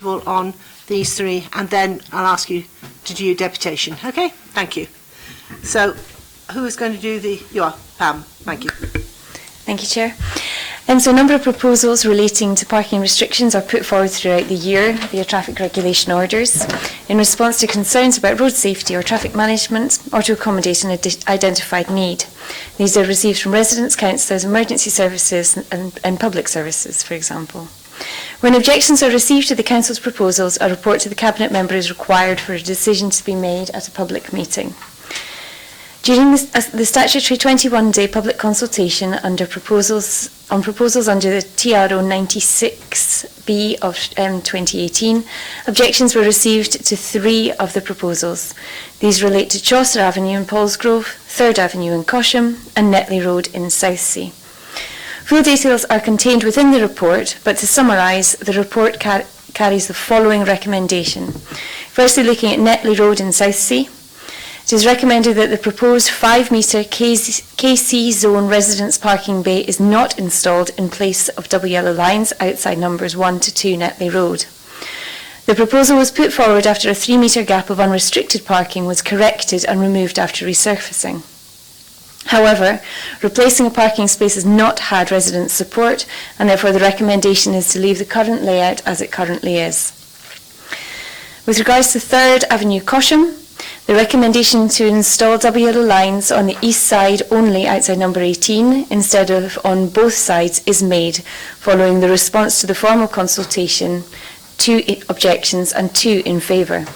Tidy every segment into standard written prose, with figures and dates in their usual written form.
on these three, and then I'll ask you to do your deputation. Okay, thank you. So, who is going to do the... You are, Pam. Thank you. Thank you, Chair. So a number of proposals relating to parking restrictions are put forward throughout the year via traffic regulation orders in response to concerns about road safety or traffic management or to accommodate an identified need. These are received from residents, councillors, emergency services and public services, for example. When objections are received to the Council's proposals, a report to the Cabinet member is required for a decision to be made at a public meeting. During the statutory 21-day public consultation on proposals under the TRO 96B of 2018, objections were received to 3 of the proposals. These relate to Chaucer Avenue in Paulsgrove, 3rd Avenue in Cosham, and Netley Road in Southsea. Full details are contained within the report, but to summarise, the report carries the following recommendation. Firstly, looking at Netley Road in Southsea, it is recommended that the proposed 5-metre KC zone residence parking bay is not installed in place of double yellow lines outside numbers 1 to 2 Netley Road. The proposal was put forward after a 3-metre gap of unrestricted parking was corrected and removed after resurfacing. However, replacing a parking space has not had resident support, and therefore the recommendation is to leave the current layout as it currently is. With regards to 3rd Avenue Cosham, the recommendation to install double yellow lines on the east side only outside number 18 instead of on both sides is made following the response to the formal consultation, 2 objections and 2 in favour.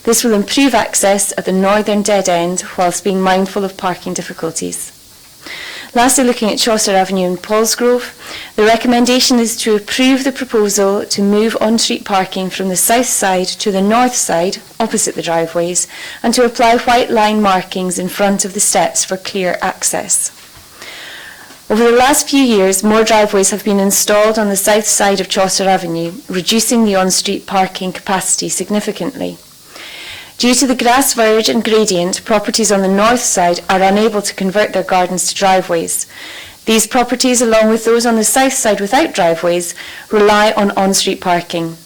This will improve access at the northern dead end whilst being mindful of parking difficulties. Lastly, looking at Chaucer Avenue in Paulsgrove, the recommendation is to approve the proposal to move on-street parking from the south side to the north side, opposite the driveways, and to apply white line markings in front of the steps for clear access. Over the last few years, more driveways have been installed on the south side of Chaucer Avenue, reducing the on-street parking capacity significantly. Due to the grass verge and gradient, properties on the north side are unable to convert their gardens to driveways. These properties, along with those on the south side without driveways, rely on on-street parking.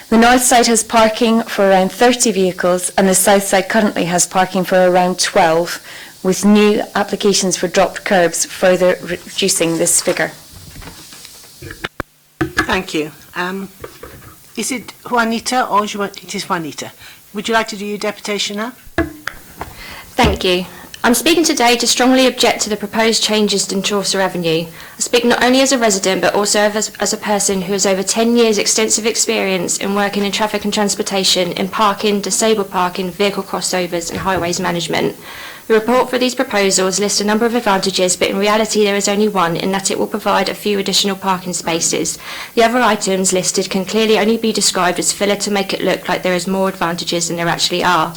The north side has parking for around 30 vehicles, and the south side currently has parking for around 12, with new applications for dropped curbs further reducing this figure. Thank you. Is it Juanita or it is Juanita? Would you like to do your deputation now? Thank you. I'm speaking today to strongly object to the proposed changes in Chaucer Avenue. I speak not only as a resident but also as a person who has over 10 years extensive experience in working in traffic and transportation, in parking, disabled parking, vehicle crossovers and highways management. The report for these proposals lists a number of advantages, but in reality there is only one, in that it will provide a few additional parking spaces. The other items listed can clearly only be described as filler to make it look like there is more advantages than there actually are.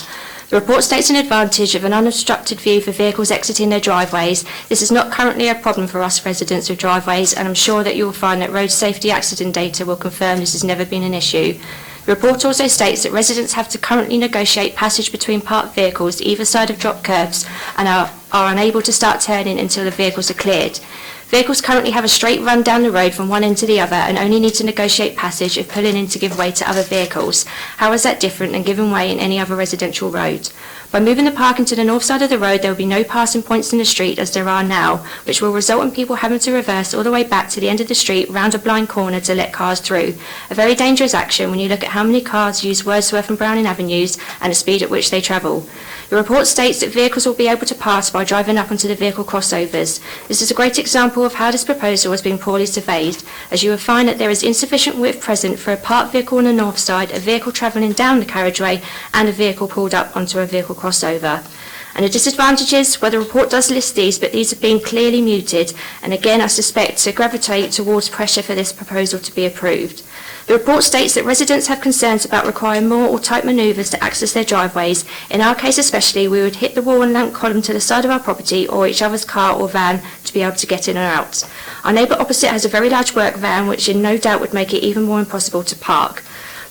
The report states an advantage of an unobstructed view for vehicles exiting their driveways. This is not currently a problem for us residents with driveways, and I'm sure that you will find that road safety accident data will confirm this has never been an issue. The report also states that residents have to currently negotiate passage between parked vehicles either side of drop curbs and are unable to start turning until the vehicles are cleared. Vehicles currently have a straight run down the road from one end to the other and only need to negotiate passage if pulling in to give way to other vehicles. How is that different than giving way in any other residential road? By moving the parking to the north side of the road, there will be no passing points in the street as there are now, which will result in people having to reverse all the way back to the end of the street round a blind corner to let cars through. A very dangerous action when you look at how many cars use Wordsworth and Browning avenues and the speed at which they travel. The report states that vehicles will be able to pass by driving up onto the vehicle crossovers. This is a great example of how this proposal has been poorly surveyed, as you will find that there is insufficient width present for a parked vehicle on the north side, a vehicle travelling down the carriageway, and a vehicle pulled up onto a vehicle crossover. And the disadvantages, well, the report does list these, but these have been clearly muted, and again I suspect to gravitate towards pressure for this proposal to be approved. The report states that residents have concerns about requiring more or tight manoeuvres to access their driveways. In our case especially, we would hit the wall and lamp column to the side of our property or each other's car or van to be able to get in or out. Our neighbour opposite has a very large work van, which in no doubt would make it even more impossible to park.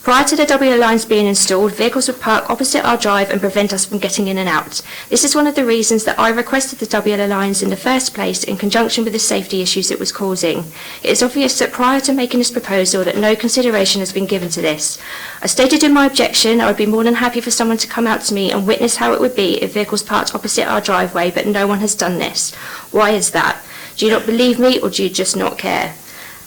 Prior to the double lines being installed, vehicles would park opposite our drive and prevent us from getting in and out. This is one of the reasons that I requested the double lines in the first place in conjunction with the safety issues it was causing. It is obvious that prior to making this proposal that no consideration has been given to this. I stated in my objection I would be more than happy for someone to come out to me and witness how it would be if vehicles parked opposite our driveway, but no one has done this. Why is that? Do you not believe me, or do you just not care?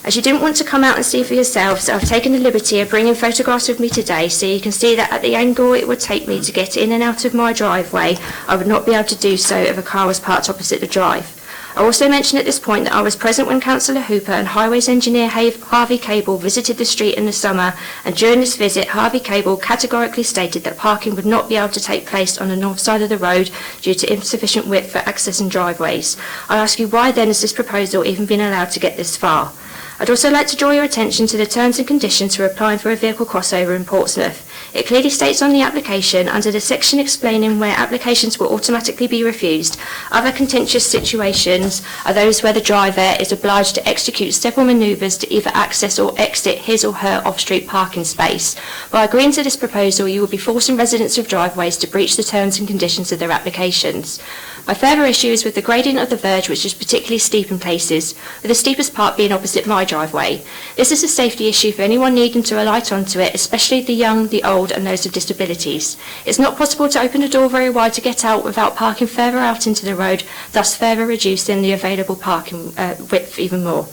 As you didn't want to come out and see for yourselves, I've taken the liberty of bringing photographs with me today so you can see that at the angle it would take me to get in and out of my driveway, I would not be able to do so if a car was parked opposite the drive. I also mention at this point that I was present when Councillor Hooper and Highways Engineer Harvey Cable visited the street in the summer, and during this visit Harvey Cable categorically stated that parking would not be able to take place on the north side of the road due to insufficient width for accessing driveways. I ask you, why then has this proposal even been allowed to get this far? I'd also like to draw your attention to the terms and conditions for applying for a vehicle crossover in Portsmouth. It clearly states on the application, under the section explaining where applications will automatically be refused, other contentious situations are those where the driver is obliged to execute several manoeuvres to either access or exit his or her off-street parking space. By agreeing to this proposal, you will be forcing residents of driveways to breach the terms and conditions of their applications. My further issue is with the gradient of the verge, which is particularly steep in places, with the steepest part being opposite my driveway. This is a safety issue for anyone needing to alight onto it, especially the young, the old and those with disabilities. It's not possible to open the door very wide to get out without parking further out into the road, thus further reducing the available parking width even more.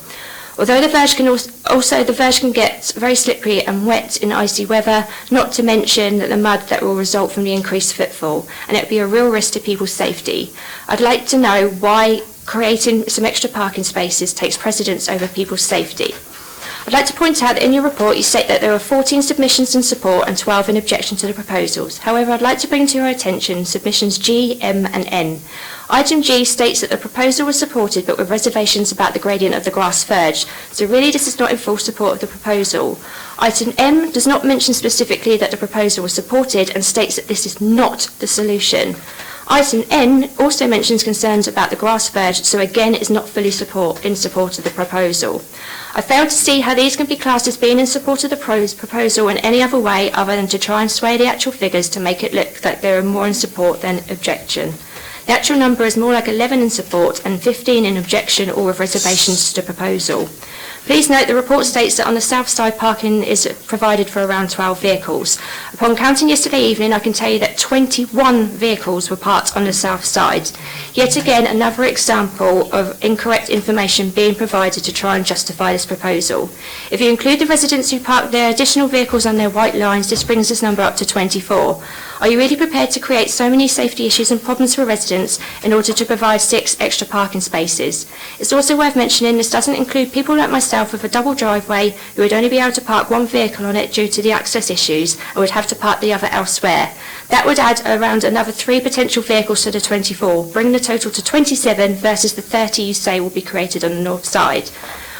Although the verge can get very slippery and wet in icy weather, not to mention the mud that will result from the increased footfall, and it would be a real risk to people's safety. I'd like to know why creating some extra parking spaces takes precedence over people's safety. I'd like to point out that in your report you state that there are 14 submissions in support and 12 in objection to the proposals. However, I'd like to bring to your attention submissions G, M and N. Item G states that the proposal was supported but with reservations about the gradient of the grass verge, so really this is not in full support of the proposal. Item M does not mention specifically that the proposal was supported and states that this is not the solution. Item N also mentions concerns about the grass verge, so again is not fully in support of the proposal. I fail to see how these can be classed as being in support of the proposal in any other way other than to try and sway the actual figures to make it look like they are more in support than objection. The actual number is more like 11 in support and 15 in objection or with reservations to the proposal. Please note the report states that on the south side parking is provided for around 12 vehicles. Upon counting yesterday evening, I can tell you that 21 vehicles were parked on the south side. Yet again, another example of incorrect information being provided to try and justify this proposal. If you include the residents who parked their additional vehicles on their white lines, this brings this number up to 24. Are you really prepared to create so many safety issues and problems for residents in order to provide 6 extra parking spaces? It's also worth mentioning this doesn't include people like myself with a double driveway who would only be able to park one vehicle on it due to the access issues and would have to park the other elsewhere. That would add around another 3 potential vehicles to the 24, bringing the total to 27 versus the 30 you say will be created on the north side.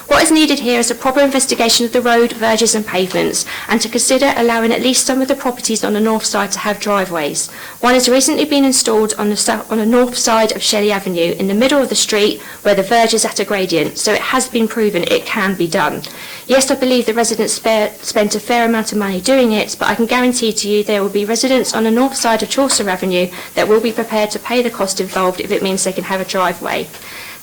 What is needed here is a proper investigation of the road, verges and pavements, and to consider allowing at least some of the properties on the north side to have driveways. One has recently been installed on the north side of Shelley Avenue, in the middle of the street where the verge is at a gradient, so it has been proven it can be done. Yes, I believe the residents spent a fair amount of money doing it, but I can guarantee to you there will be residents on the north side of Chaucer Avenue that will be prepared to pay the cost involved if it means they can have a driveway.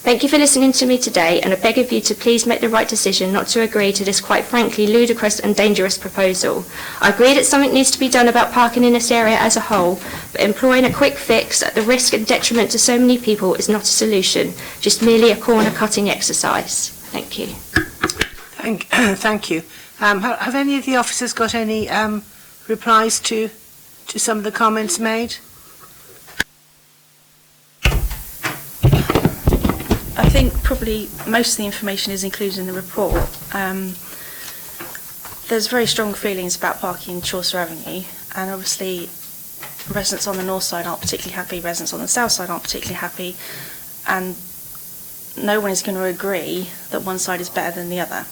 Thank you for listening to me today, and I beg of you to please make the right decision not to agree to this quite frankly ludicrous and dangerous proposal. I agree that something needs to be done about parking in this area as a whole, but employing a quick fix at the risk and detriment to so many people is not a solution, just merely a corner-cutting exercise. Thank you. Thank you. Have any of the officers got any replies to some of the comments made? I think probably most of the information is included in the report. There's very strong feelings about parking in Chaucer Avenue, and obviously residents on the north side aren't particularly happy, residents on the south side aren't particularly happy, and no one is going to agree that one side is better than the other.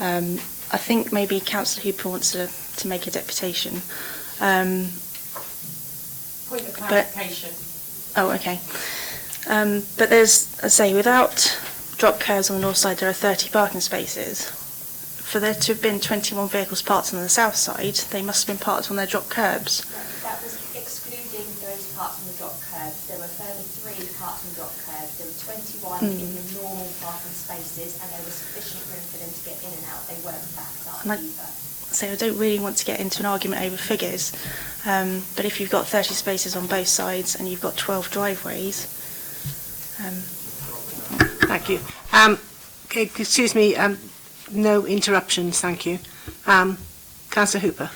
I think maybe Councillor Hooper wants to make a deputation. Point of clarification. Oh, okay. But there's, I say, without drop curves on the north side, there are 30 parking spaces for there to have been 21 vehicles parked on the south side, they must have been parked on their drop curbs. That was excluding those parked on the drop curb. There were further 3 parked on the drop curb. There were 21 in the normal parking spaces, and there was sufficient room for them to get in and out. They weren't backed up either. So I don't really want to get into an argument over figures, but if you've got 30 spaces on both sides and you've got 12 driveways... Thank you. Excuse me, no interruptions, thank you. Councillor Hooper.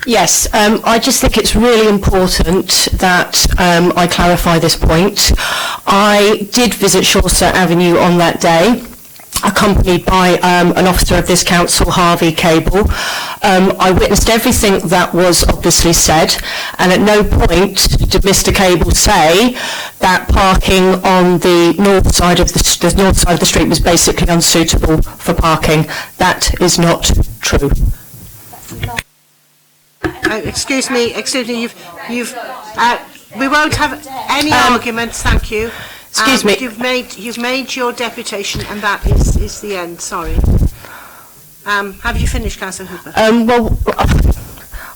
Yes, I just think it's really important that I clarify this point. I did visit Chaucer Avenue on that day, accompanied by an officer of this council, Harvey Cable. I witnessed everything that was obviously said, and at no point did Mr. Cable say that parking on the north side of the street was basically unsuitable for parking. That is not true. Excuse me, we won't have any arguments, thank you. Excuse me. You've made your deputation, and that is the end, sorry. Have you finished, Councillor Hooper? Well,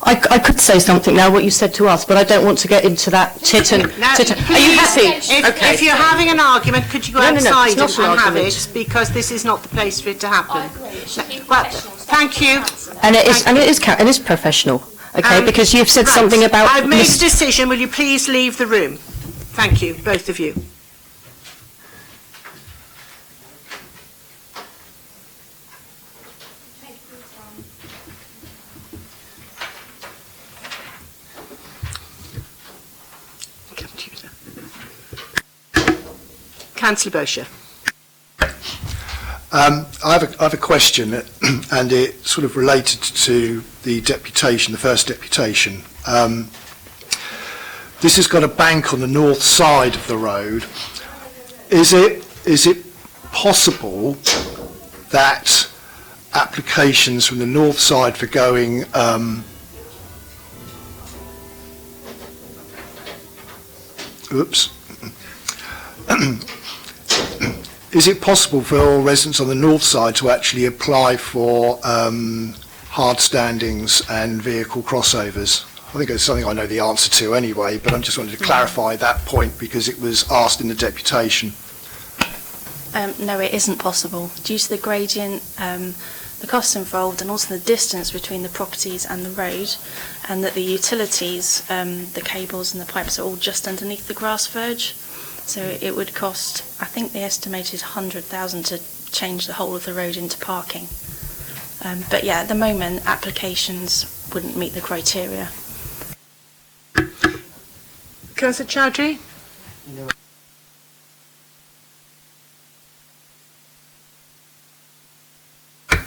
I could say something now, what you said to us, but I don't want to get into that tit and... Now, Are you happy? If you're having an argument, could you go No, outside it's not an and have argument. it, because this is not the place for it to happen. I agree. It should be Well, professional. thank you. And it is professional, okay, because you've said Right. something about... I've made a decision, will you please leave the room? Thank you, both of you. Councillor Bosher. I have a question, and it sort of related to the deputation, the first deputation. This has got a bank on the north side of the road. Is it possible that applications from the north side for going is it possible for all residents on the north side to actually apply for hard standings and vehicle crossovers? I think it's something I know the answer to anyway, but I just wanted to clarify that point because it was asked in the deputation. No, it isn't possible. Due to the gradient, the costs involved, and also the distance between the properties and the road, and that the utilities, the cables and the pipes are all just underneath the grass verge. So it would cost, I think they estimated 100,000 to change the whole of the road into parking. But yeah, at the moment, applications wouldn't meet the criteria. Councillor Chowdhury?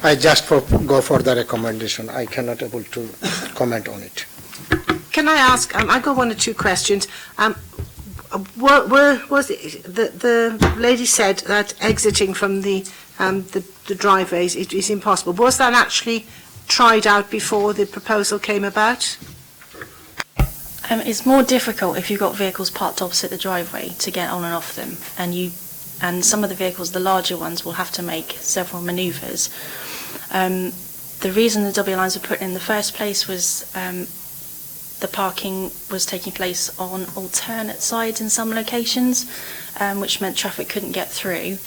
I just go for the recommendation. I cannot able to comment on it. Can I ask, I got one or two questions. Was it, the lady said that exiting from the driveways is impossible. Was that actually tried out before the proposal came about? It's more difficult if you've got vehicles parked opposite the driveway to get on and off them, and some of the vehicles, the larger ones, will have to make several manoeuvres. The reason the double lines were put in the first place was the parking was taking place on alternate sides in some locations, which meant traffic couldn't get through.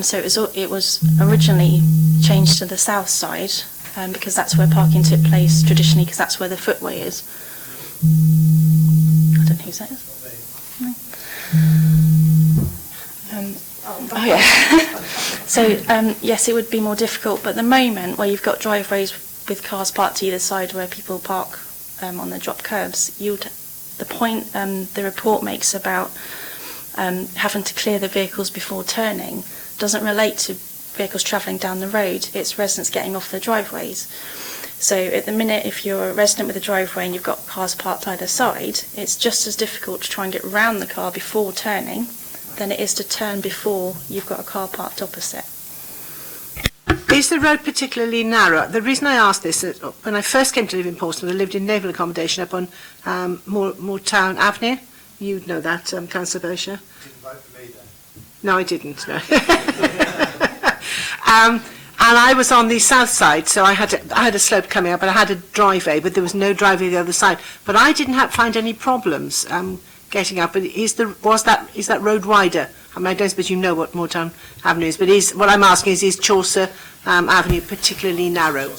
So it was originally changed to the south side because that's where parking took place traditionally, because that's where the footway is. I don't know whose that is. No. Oh yeah. So yes, it would be more difficult, but at the moment where you've got driveways with cars parked either side where people park on the drop curbs, the point the report makes about having to clear the vehicles before turning doesn't relate to vehicles travelling down the road, it's residents getting off their driveways. So at the minute, if you're a resident with a driveway and you've got cars parked either side, it's just as difficult to try and get round the car before turning than it is to turn before you've got a car parked opposite. Is the road particularly narrow? The reason I asked this is when I first came to live in Portsmouth, I lived in naval accommodation up on Moortown Avenue. You'd know that, Councillor Bosher. Didn't vote for me then? No, I didn't, no. And I was on the south side, so I had a slope coming up, and I had a driveway, but there was no driveway the other side. But I didn't find any problems getting up. But is that road wider? I mean, I don't suppose you know what Moortown Avenue is, but what I'm asking is Chaucer Avenue particularly narrow?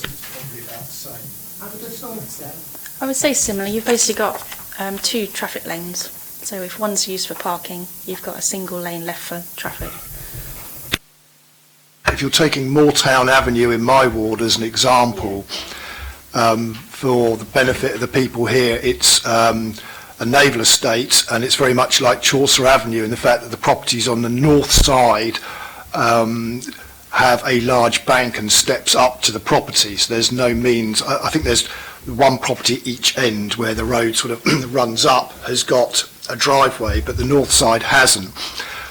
I would say similar. You've basically got 2 traffic lanes. So if one's used for parking, you've got a single lane left for traffic. If you're taking Moortown Avenue in my ward as an example, for the benefit of the people here, it's a naval estate, and it's very much like Chaucer Avenue in the fact that the properties on the north side have a large bank and steps up to the properties. There's no means, I think there's one property at each end where the road sort of runs up has got a driveway, but the north side hasn't.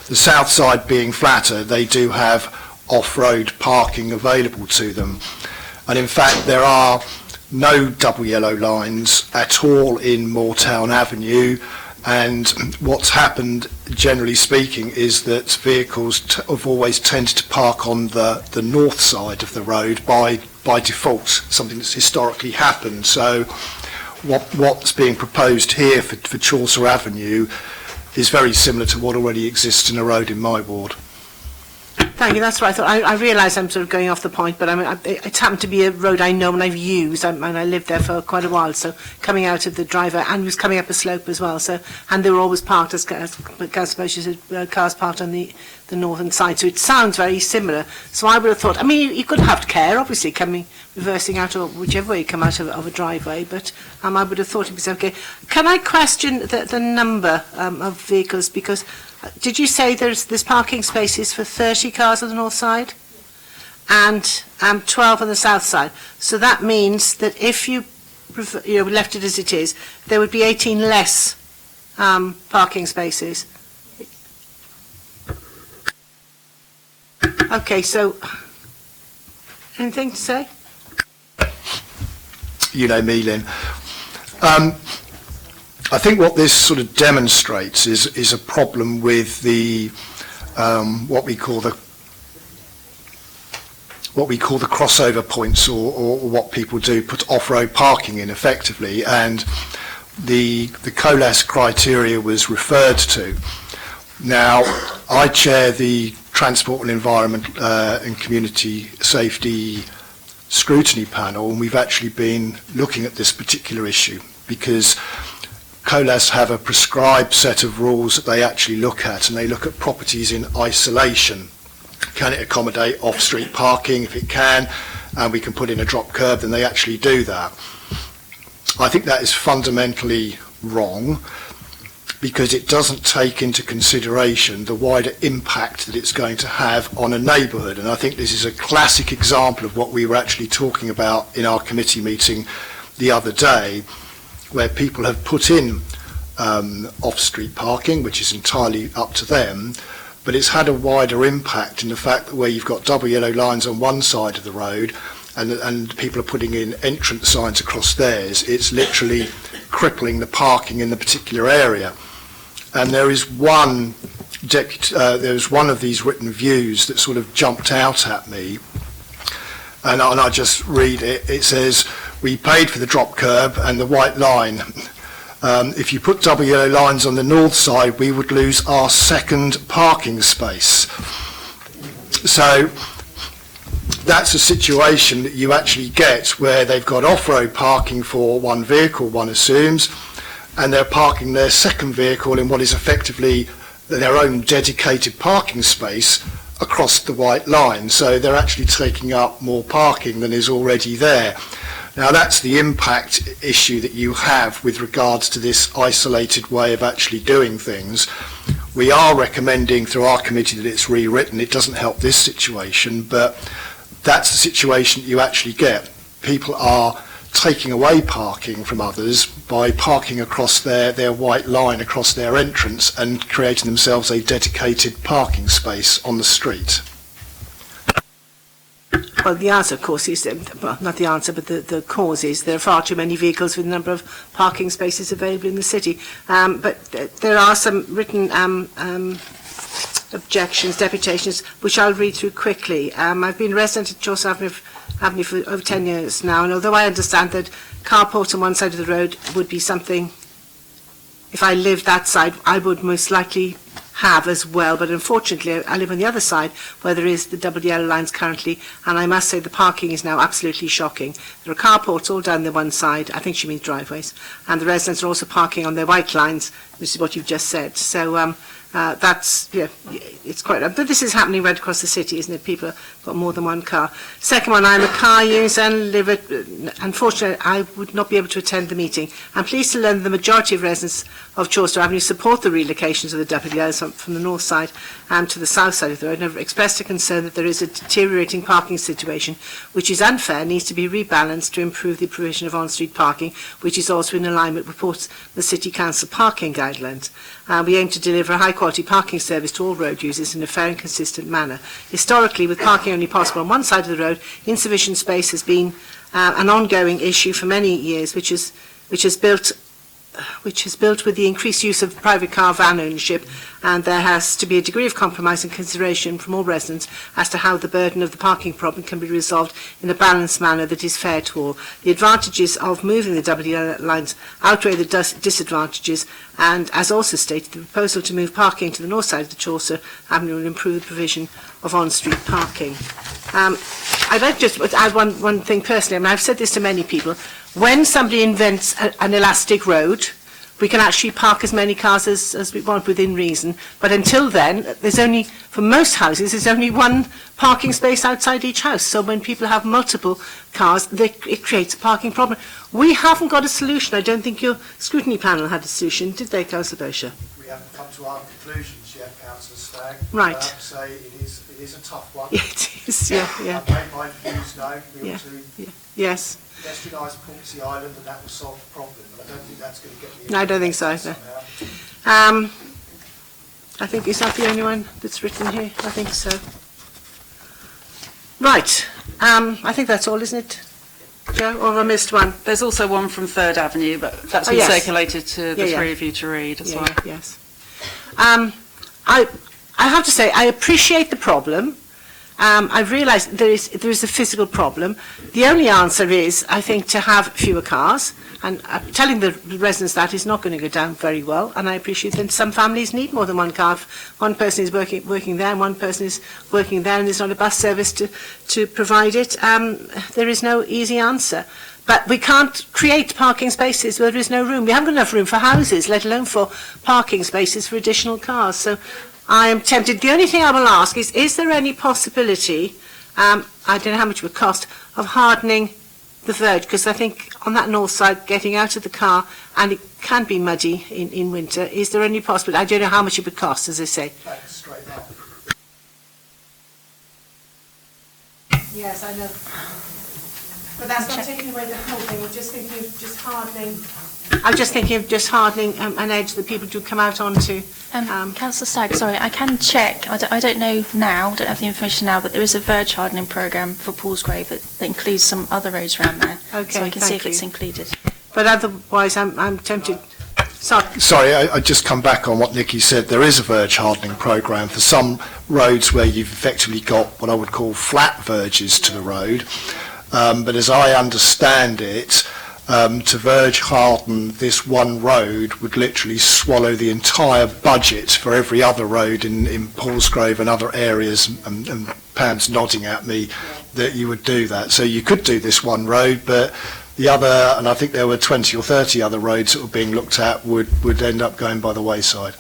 The south side being flatter, they do have off-road parking available to them. And in fact, there are no double yellow lines at all in Moortown Avenue, and what's happened, generally speaking, is that vehicles have always tended to park on the north side of the road by default, something that's historically happened. So what's being proposed here for Chaucer Avenue is very similar to what already exists in a road in my ward. Thank you, that's what I thought. I realise I'm sort of going off the point, but it's happened to be a road I know and I've used, and I lived there for quite a while, so coming out of the driveway, and was coming up a slope as well, so, and they were always parked, as suppose you said, cars parked on the northern side, so it sounds very similar. So I would have thought, I mean, you could have care, obviously, reversing out, or whichever way you come out of a driveway, but I would have thought it was okay. Can I question the number of vehicles, because did you say there's parking spaces for 30 cars on the north side and 12 on the south side? So that means that if you left it as it is, there would be 18 less parking spaces. Okay, so anything to say? You know me, Lynn. I think what this sort of demonstrates is a problem with the what we call the crossover points, or what people do, put off-road parking in effectively, and the COLAS criteria was referred to. Now, I chair the Transport and Environment and Community Safety Scrutiny Panel, and we've actually been looking at this particular issue because COLAS have a prescribed set of rules that they actually look at, and they look at properties in isolation. Can it accommodate off-street parking? If it can, and we can put in a drop curb, then they actually do that. I think that is fundamentally wrong because it doesn't take into consideration the wider impact that it's going to have on a neighbourhood. And I think this is a classic example of what we were actually talking about in our committee meeting the other day, where people have put in off-street parking, which is entirely up to them, but it's had a wider impact in the fact that where you've got double yellow lines on one side of the road and people are putting in entrance signs across theirs, it's literally crippling the parking in the particular area. And there is one of these written views that sort of jumped out at me, and I just read it. It says, "We paid for the drop curb and the white line. If you put double yellow lines on the north side, we would lose our second parking space." So that's a situation that you actually get where they've got off-road parking for one vehicle, one assumes, and they're parking their second vehicle in what is effectively their own dedicated parking space across the white line. So they're actually taking up more parking than is already there. Now that's the impact issue that you have with regards to this isolated way of actually doing things. We are recommending through our committee that it's rewritten. It doesn't help this situation, but that's the situation that you actually get. People are taking away parking from others by parking across their white line across their entrance and creating themselves a dedicated parking space on the street. Well, the answer, of course, is, well, not the answer, but the cause is there are far too many vehicles with a number of parking spaces available in the city. But there are some written objections, deputations, which I'll read through quickly. I've been a resident at Chaucer Avenue for over 10 years now, and although I understand that carport on one side of the road would be something, if I lived that side, I would most likely have as well, but unfortunately I live on the other side where there is the double yellow lines currently, and I must say the parking is now absolutely shocking. There are carports all down the one side, I think she means driveways, and the residents are also parking on their white lines, which is what you've just said. So that's, yeah, it's quite, but this is happening right across the city, isn't it? People have got more than one car. Second one, I'm a car user and live at, unfortunately, I would not be able to attend the meeting. I'm pleased to learn that the majority of residents of Chaucer Avenue support the relocations of the double yellows from the north side to the south side of the road, and have expressed a concern that there is a deteriorating parking situation, which is unfair, needs to be rebalanced to improve the provision of on-street parking, which is also in alignment with the City Council parking guidelines. We aim to deliver a high-quality parking service to all road users in a fair and consistent manner. Historically, with parking only possible on one side of the road, insufficient space has been an ongoing issue for many years, which has built with the increased use of private car van ownership, and there has to be a degree of compromise and consideration from all residents as to how the burden of the parking problem can be resolved in a balanced manner that is fair to all. The advantages of moving the double yellow lines outweigh the disadvantages, and as also stated, the proposal to move parking to the north side of the Chaucer Avenue will improve the provision of on-street parking. I'd like to just add one thing personally, and I've said this to many people. When somebody invents an elastic road, we can actually park as many cars as we want within reason. But until then, there's only, for most houses, there's only one parking space outside each house. So when people have multiple cars, it creates a parking problem. We haven't got a solution. I don't think your scrutiny panel had a solution, did they, Councillor Bosher? We haven't come to our conclusions yet, Councillor Stagg. Right. I have to say it is a tough one. Yeah, it is, yeah. I've made my views known. We ought to Yes. pedestrianise Portsea Island, and that will solve the problem. But I don't think that's going to get the... No, I don't think so either. I think, is that the only one that's written here? I think so. Right. I think that's all, isn't it, Joe? Or have I missed one? There's also one from 3rd Avenue, but that's been circulated to the three of you to read as well. Yes. I have to say, I appreciate the problem. I realise there is a physical problem. The only answer is, I think, to have fewer cars. And telling the residents that is not going to go down very well. And I appreciate that some families need more than one car. If one person is working there and one person is working there and there's not a bus service to provide it, there is no easy answer. But we can't create parking spaces where there is no room. We haven't got enough room for houses, let alone for parking spaces for additional cars. So I am tempted. The only thing I will ask is there any possibility, I don't know how much it would cost, of hardening the verge? Because I think on that north side, getting out of the car, and it can be muddy in winter, is there any possibility? I don't know how much it would cost, as I say. Straight up. Yes, I know. But that's not taking away the whole thing. I'm just thinking of just hardening. I'm just thinking of just hardening an edge that people do come out onto. Councillor Stagg, sorry, I can check. I don't know now, don't have the information now, but there is a verge hardening programme for Paulsgrave that includes some other roads around there. Okay, so I can see if thank it's you. included. But otherwise, I'm tempted. Sorry, I just come back on what Nikki said. There is a verge hardening programme for some roads where you've effectively got what I would call flat verges to the road. But as I understand it, to verge harden this one road would literally swallow the entire budget for every other road in Paulsgrave and other areas, and Pam's nodding at me that you would do that. So you could do this one road, but the other, and I think there were 20 or 30 other roads that were being looked at, would end up going by the wayside.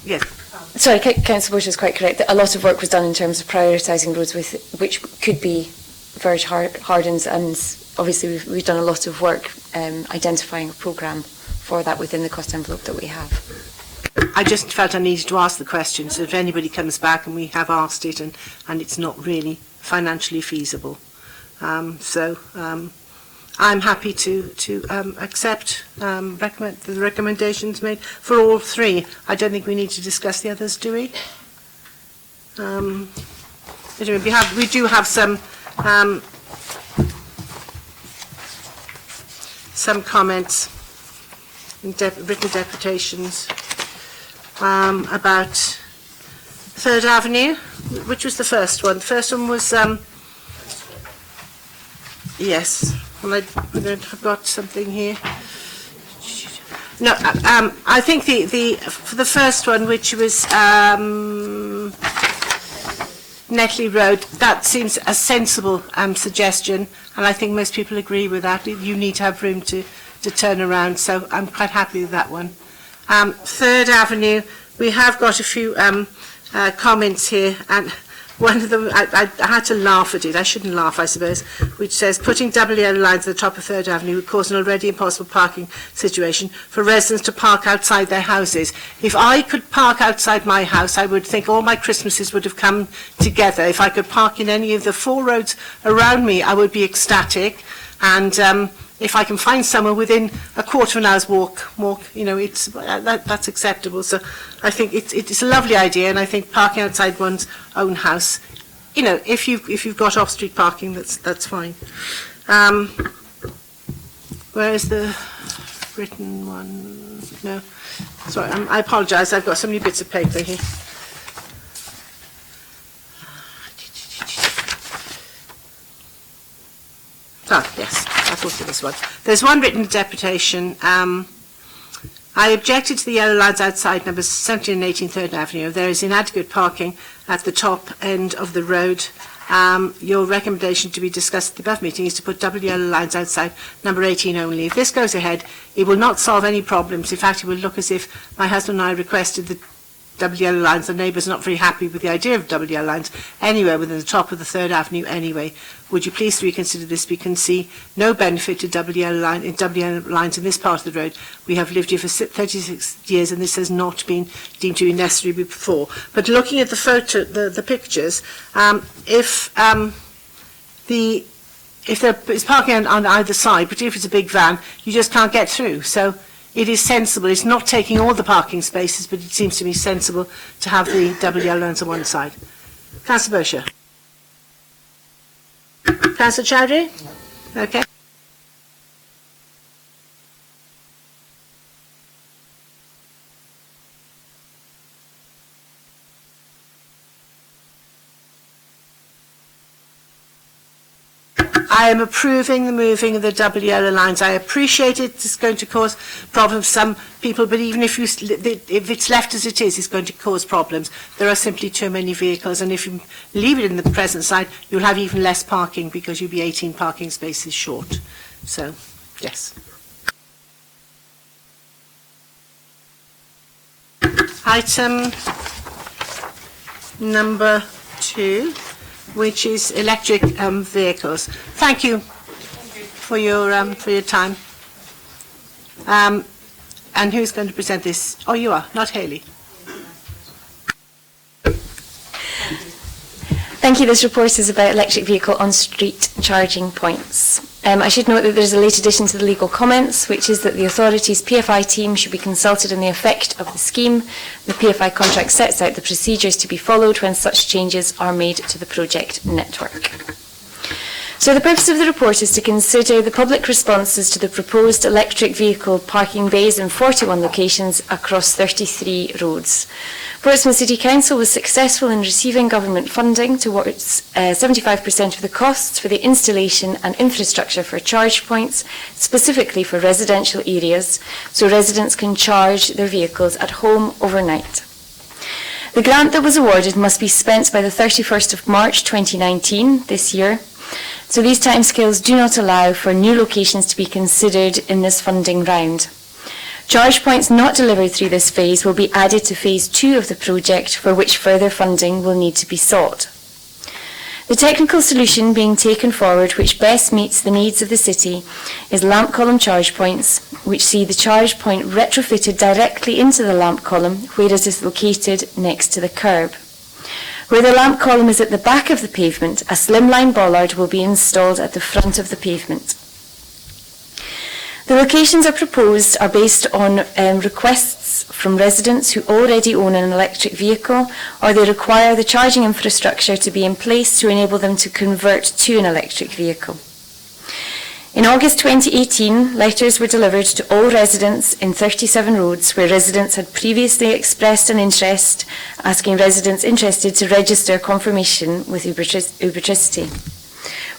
Yes. Sorry, Councillor Bush is quite correct. A lot of work was done in terms of prioritising roads which could be verge hardens, and obviously we've done a lot of work identifying a programme for that within the cost envelope that we have. I just felt I needed to ask the question, so if anybody comes back and we have asked it and it's not really financially feasible. I'm happy to accept the recommendations made for all three. I don't think we need to discuss the others, do we? We do have some comments in written deputations. about 3rd Avenue. Which was the first one? The first one was, yes, well, I've got something here. No, I think for the first one, which was Netley Road, that seems a sensible suggestion, and I think most people agree with that. You need to have room to turn around, so I'm quite happy with that one. 3rd Avenue, we have got a few comments here, and one of them, I had to laugh at it. I shouldn't laugh, I suppose, which says, putting double yellow lines at the top of 3rd Avenue would cause an already impossible parking situation for residents to park outside their houses. If I could park outside my house, I would think all my Christmases would have come together. If I could park in any of the 4 roads around me, I would be ecstatic. And if I can find somewhere within a quarter of an hour's walk, you know, that's acceptable. So I think it's a lovely idea, and I think parking outside one's own house, you know, if you've got off-street parking, that's fine. Where is the written one? No, sorry, I apologise. I've got so many bits of paper here. Yes, I thought of this one. There's one written deputation. I objected to the yellow lines outside numbers 17 and 18 3rd Avenue. There is inadequate parking at the top end of the road. Your recommendation to be discussed at the above meeting is to put double yellow lines outside number 18 only. If this goes ahead, it will not solve any problems. In fact, it will look as if my husband and I requested the double yellow lines. The neighbours are not very happy with the idea of double yellow lines anywhere within the top of the 3rd Avenue anyway. Would you please reconsider this? We can see no benefit to double yellow lines in this part of the road. We have lived here for 36 years and this has not been deemed to be necessary before. But looking at the photo, the pictures, if there is parking on either side, particularly if it's a big van, you just can't get through. So it is sensible. It's not taking all the parking spaces, but it seems to me sensible to have the double yellow lines on one side. Councillor Bosher. Councillor Chowdhury? Okay. I am approving the moving of the double yellow lines. I appreciate it's going to cause problems for some people, but even if it's left as it is, it's going to cause problems. There are simply too many vehicles, and if you leave it in the present side, you'll have even less parking because you'll be 18 parking spaces short. So, yes. Item number 2. Which is electric vehicles. Thank you for your time. And who's going to present this? Oh, you are, not Hayley. Thank you. This report is about electric vehicle on-street charging points. I should note that there's a late addition to the legal comments, which is that the authority's PFI team should be consulted on the effect of the scheme. The PFI contract sets out the procedures to be followed when such changes are made to the project network. So the purpose of the report is to consider the public responses to the proposed electric vehicle parking bays in 41 locations across 33 roads. Portsmouth City Council was successful in receiving government funding towards 75% of the costs for the installation and infrastructure for charge points, specifically for residential areas, so residents can charge their vehicles at home overnight. The grant that was awarded must be spent by the 31st of March 2019, this year, so these timescales do not allow for new locations to be considered in this funding round. Charge points not delivered through this phase will be added to phase 2 of the project, for which further funding will need to be sought. The technical solution being taken forward, which best meets the needs of the city, is lamp column charge points, which see the charge point retrofitted directly into the lamp column, where it is located next to the curb. Where the lamp column is at the back of the pavement, a slimline bollard will be installed at the front of the pavement. The locations proposed are based on requests from residents who already own an electric vehicle, or they require the charging infrastructure to be in place to enable them to convert to an electric vehicle. In August 2018, letters were delivered to all residents in 37 roads where residents had previously expressed an interest, asking residents interested to register confirmation with Ubertricity.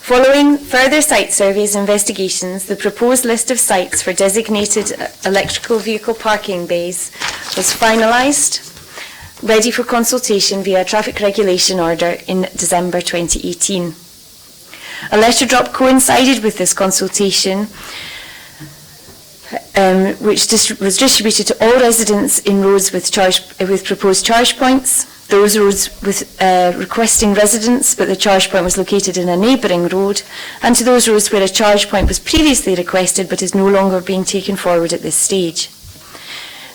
Following further site surveys and investigations, the proposed list of sites for designated electrical vehicle parking bays was finalised, ready for consultation via a traffic regulation order in December 2018. A letter drop coincided with this consultation, which was distributed to all residents in roads with proposed charge points, those roads with requesting residents but the charge point was located in a neighbouring road, and to those roads where a charge point was previously requested but is no longer being taken forward at this stage.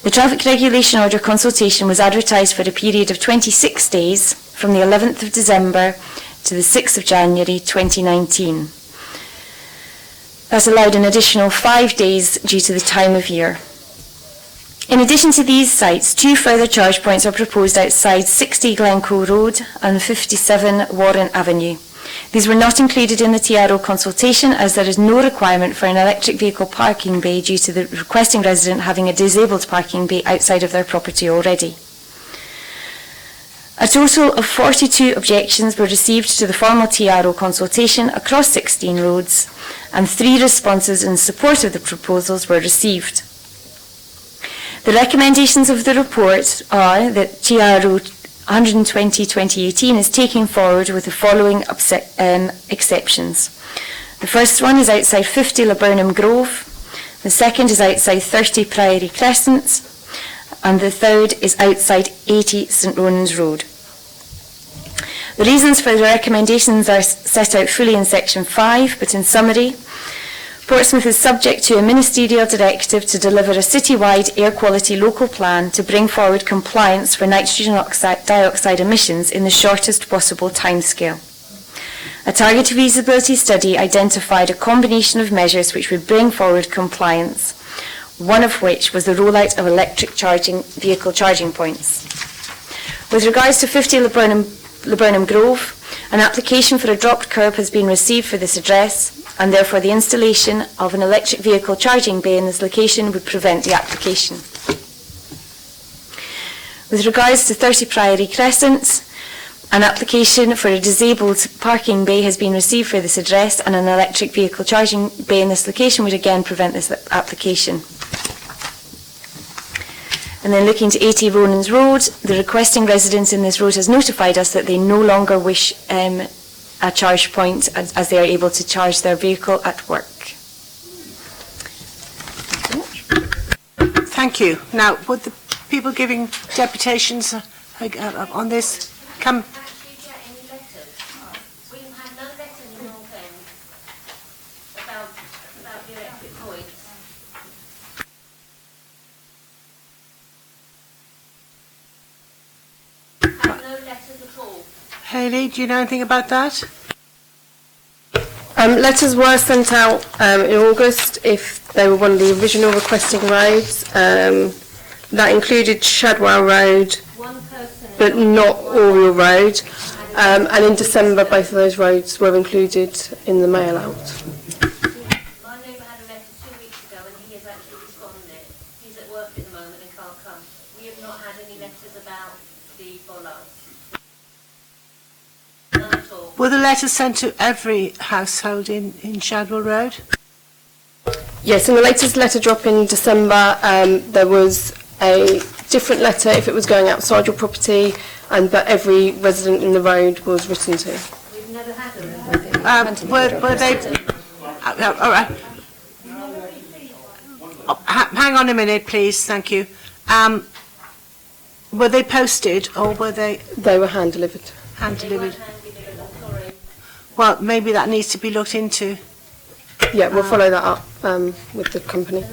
The traffic regulation order consultation was advertised for a period of 26 days from the 11th of December to the 6th of January 2019. That allowed an additional 5 days due to the time of year. In addition to these sites, 2 further charge points are proposed outside 60 Glencoe Road and 57 Warren Avenue. These were not included in the TRO consultation as there is no requirement for an electric vehicle parking bay due to the requesting resident having a disabled parking bay outside of their property already. A total of 42 objections were received to the formal TRO consultation across 16 roads, and 3 responses in support of the proposals were received. The recommendations of the report are that TRO 120/2018 is taken forward with the following exceptions. The first one is outside 50 Laburnum Grove, the second is outside 30 Priory Crescent, and the third is outside 80 St Ronan's Road. The reasons for the recommendations are set out fully in section 5, but in summary, Portsmouth is subject to a ministerial directive to deliver a citywide air quality local plan to bring forward compliance for nitrogen dioxide emissions in the shortest possible timescale. A targeted feasibility study identified a combination of measures which would bring forward compliance, one of which was the rollout of electric vehicle charging points. With regards to 50 Laburnum Grove, an application for a dropped curb has been received for this address, and therefore the installation of an electric vehicle charging bay in this location would prevent the application. With regards to 30 Priory Crescent, an application for a disabled parking bay has been received for this address, and an electric vehicle charging bay in this location would again prevent this application. And then looking to 80 Ronan's Road, the requesting resident in this road has notified us that they no longer wish a charge point as they are able to charge their vehicle at work. Thank you. Now, would the people giving deputations on this come? Hayley, do you know anything about that? Letters were sent out in August if they were one of the original requesting roads. That included Shadwell Road, but not Oriel Road. And in December, both of those roads were included in the mail out. My neighbour had a letter 2 weeks ago and he has actually responded. He's at work at the moment and can't come. We have not had any letters about the bollards. None at all. Were the letters sent to every household in Shadwell Road? Yes, in the latest letter drop in December, there was a different letter if it was going outside your property, and that every resident in the road was written to. We've never had a Were they? All right. Hang on a minute, please. Thank you. Were they posted or were they? They were hand delivered. Hand delivered. Well, maybe that needs to be looked into. Yeah, we'll follow that up with the company.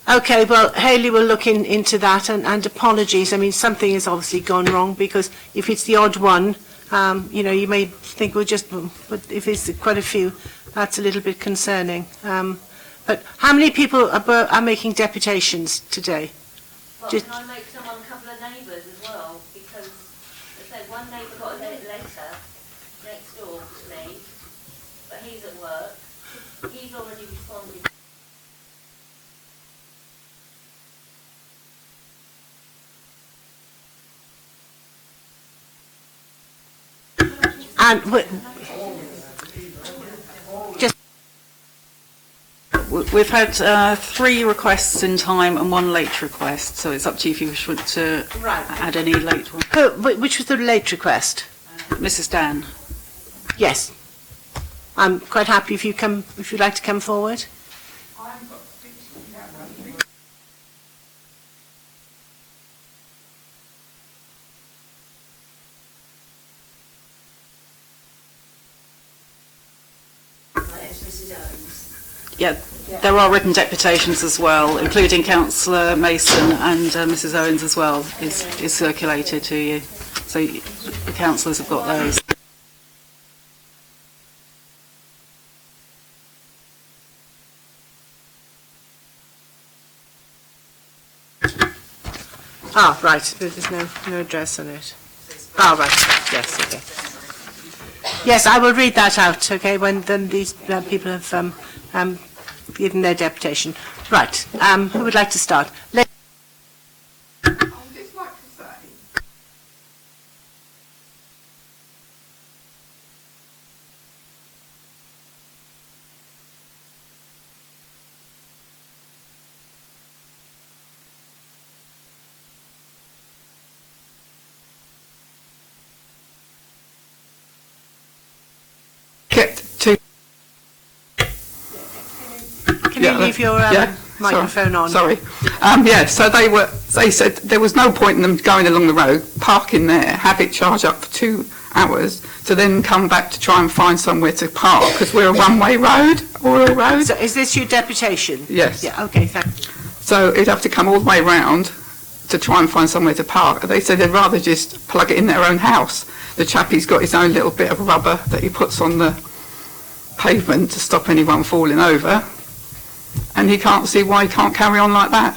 Okay, well, Hayley will look into that, and apologies. I mean, something has obviously gone wrong, because if it's the odd one, you know, you may think we'll just, but if it's quite a few, that's a little bit concerning. But how many people are making deputations today? Well, Just, can I make someone a couple of neighbours as well? Because, as I said, one neighbour got a letter next door to me, but he's at work. He's already responded. And We've had 3 requests in time and 1 late request, so it's up to you if you wish to add any late one. which was the late request? Mrs. Dan. Yes. I'm quite happy if you'd like to come forward. Yeah, there are written deputations as well, including Councillor Mason and Mrs. Owens as well, is circulated to you. So the councillors have got those. Ah, right. There's no address on it. Ah, right. Yes. Okay. Yes, I will read that out. Okay, when then these people have given their deputation. Right. Who would like to start? Can you leave your microphone on? Sorry. So they said there was no point in them going along the road, parking there, have it charge up for 2 hours, to then come back to try and find somewhere to park, because we're a one-way road, Oil Road. So is this your deputation? Yes. Yeah, okay, thanks. So he'd have to come all the way round to try and find somewhere to park. They said they'd rather just plug it in their own house. The chappie's got his own little bit of rubber that he puts on the pavement to stop anyone falling over, and he can't see why he can't carry on like that.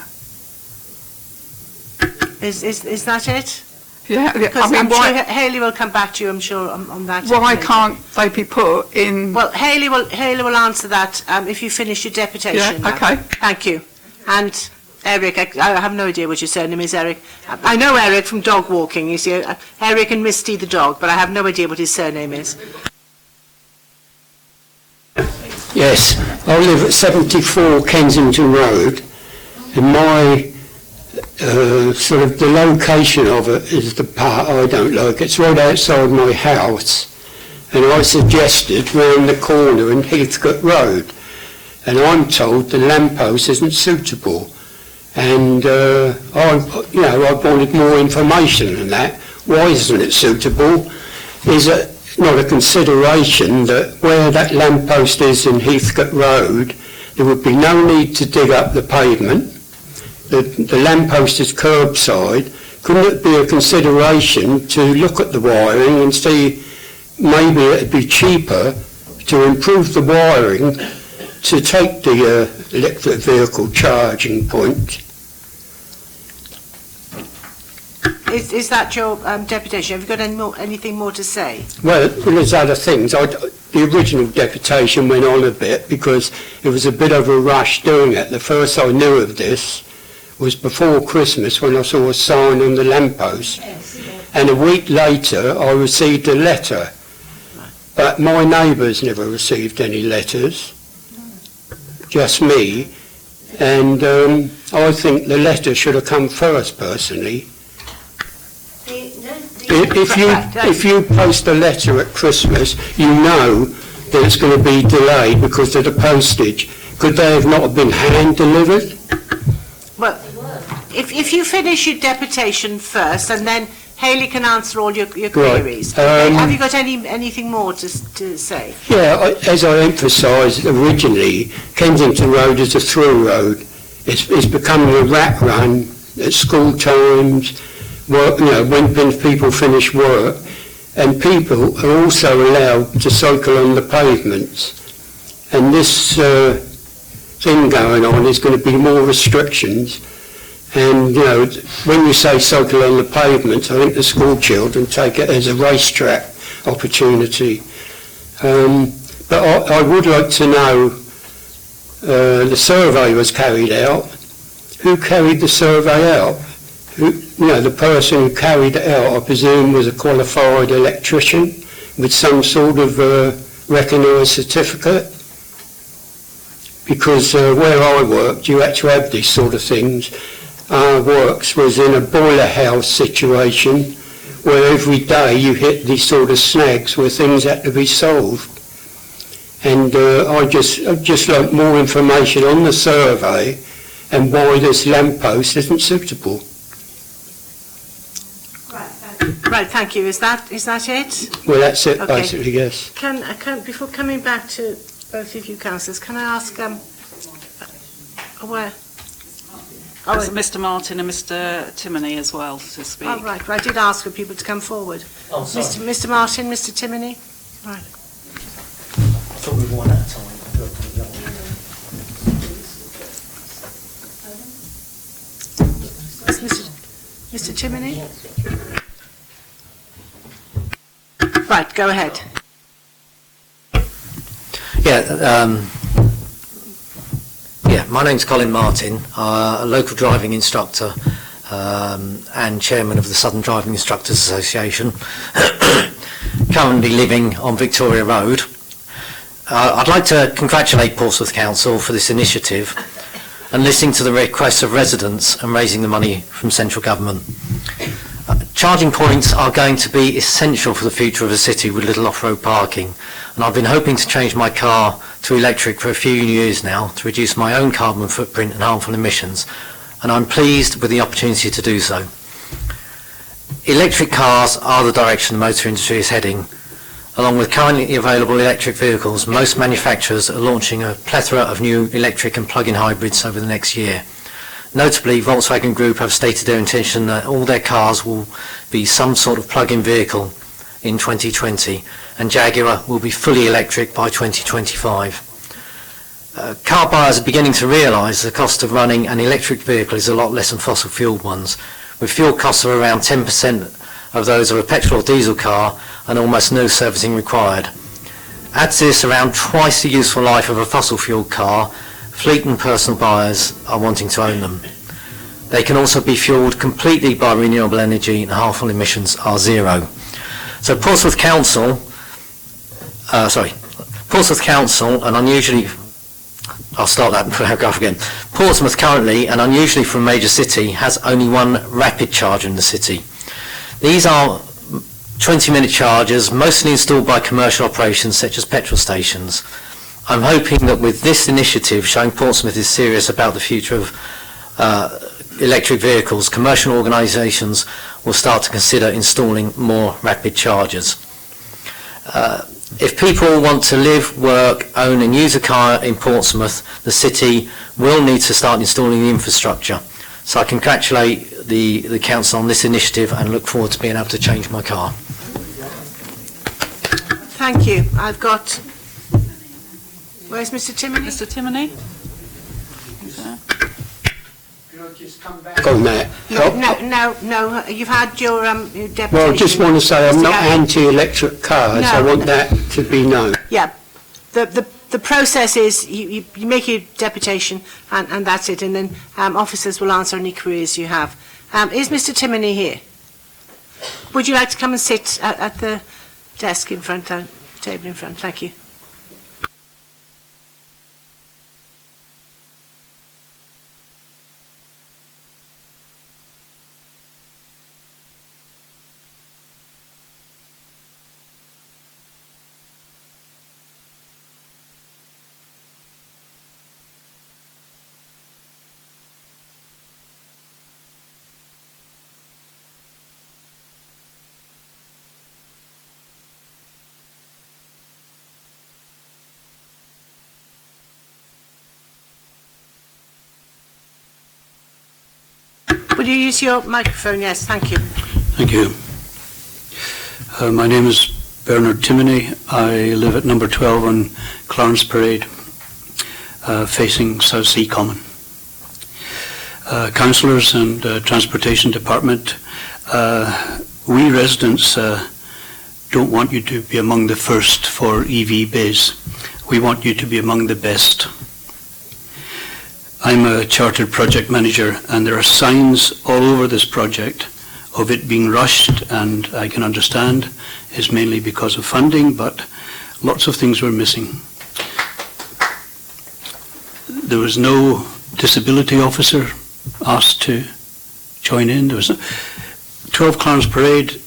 Is that it? Yeah, Because I mean, I'm why, sure Hayley will come back to you, I'm sure, on that. why can't they be put in? Well, Hayley will answer that if you finish your deputation. Yeah, okay. Thank you. And Eric, I have no idea what your surname is, Eric. I know Eric from dog walking, you see, Eric and Misty the dog, but I have no idea what his surname is. Yes, I live at 74 Kensington Road, and my sort of the location of it is the part I don't like. It's right outside my house, and I suggested round the corner in Heathcote Road, and I'm told the lamppost isn't suitable, and I wanted more information than that. Why isn't it suitable? Is it not a consideration that where that lamppost is in Heathcote Road, there would be no need to dig up the pavement? The lamppost is curbside. Couldn't it be a consideration to look at the wiring and see maybe it'd be cheaper to improve the wiring to take the electric vehicle charging point? Is that your deputation? Have you got anything more to say? Well, there's other things. The original deputation went on a bit because it was a bit of a rush doing it. The first I knew of this was before Christmas when I saw a sign on the lamppost. And a week later I received a letter. But my neighbours never received any letters, just me. And I think the letter should have come first, personally. If you post a letter at Christmas, you know that it's going to be delayed because of the postage. Could they have not been hand delivered? Well, if you finish your deputation first, and then Hayley can answer all your queries. Have you got anything more to say? Yeah, as I emphasised originally, Kensington Road is a through road. It's becoming a rat run at school times. Work, when people finish work, and people are also allowed to cycle on the pavements. And this thing going on is going to be more restrictions. And when you say cycle on the pavements, I think the school children take it as a racetrack opportunity. But I would like to know, the survey was carried out. Who carried the survey out? The person who carried it out, I presume, was a qualified electrician with some sort of recognised certificate. Because where I worked, you had to have these sort of things. Our works was in a boiler house situation where every day you hit these sort of snags where things had to be solved. And I'd just like more information on the survey and why this lamppost isn't suitable. Right, thank you. Is that it? Well, that's it, Okay. basically, yes. Can before coming back to both of you councillors, can I ask where? There's Mr Martin and Mr Timoney as well to speak. Oh, right. Well, I did ask for people to come forward. Oh, sorry. Mr Martin, Mr Timoney. Right. I thought we were one at a time. Mr Timoney? Right, go ahead. My name's Colin Martin, a local driving instructor and chairman of the Southern Driving Instructors Association, currently living on Victoria Road. I'd like to congratulate Portsmouth Council for this initiative and listening to the requests of residents and raising the money from central government. Charging points are going to be essential for the future of a city with little off-road parking, and I've been hoping to change my car to electric for a few years now to reduce my own carbon footprint and harmful emissions, and I'm pleased with the opportunity to do so. Electric cars are the direction the motor industry is heading. Along with currently available electric vehicles, most manufacturers are launching a plethora of new electric and plug-in hybrids over the next year. Notably, Volkswagen Group have stated their intention that all their cars will be some sort of plug-in vehicle in 2020, and Jaguar will be fully electric by 2025. Car buyers are beginning to realise the cost of running an electric vehicle is a lot less than fossil-fuelled ones, with fuel costs of around 10% of those of a petrol or diesel car and almost no servicing required. Add to this around twice the useful life of a fossil-fuelled car, fleet and personal buyers are wanting to own them. They can also be fuelled completely by renewable energy and harmful emissions are zero. So Portsmouth Council, and unusually, I'll start that paragraph again. Portsmouth currently, and unusually for a major city, has only one rapid charger in the city. These are 20-minute chargers, mostly installed by commercial operations such as petrol stations. I'm hoping that with this initiative showing Portsmouth is serious about the future of electric vehicles, commercial organisations will start to consider installing more rapid chargers. If people want to live, work, own and use a car in Portsmouth, the city will need to start installing the infrastructure. So I congratulate the council on this initiative and look forward to being able to change my car. Thank you. I've got... Where's Mr Timoney? Mr Timoney? Can I just come back on that? No. You've had your deputation. Well, I just want to say I'm not anti-electric cars. No. I want that to be known. Yeah. The process is you make your deputation and that's it, and then officers will answer any queries you have. Is Mr Timoney here? Would you like to come and sit at the desk in front, table in front? Thank you. Would you use your microphone? Yes, thank you. Thank you. My name is Bernard Timoney. I live at number 12 on Clarence Parade, facing South Sea Common. Councillors and Transportation Department, we residents don't want you to be among the first for EV bays. We want you to be among the best. I'm a chartered project manager, and there are signs all over this project of it being rushed, and I can understand it's mainly because of funding, but lots of things were missing. There was no disability officer asked to join in. There was 12 Clarence Parade.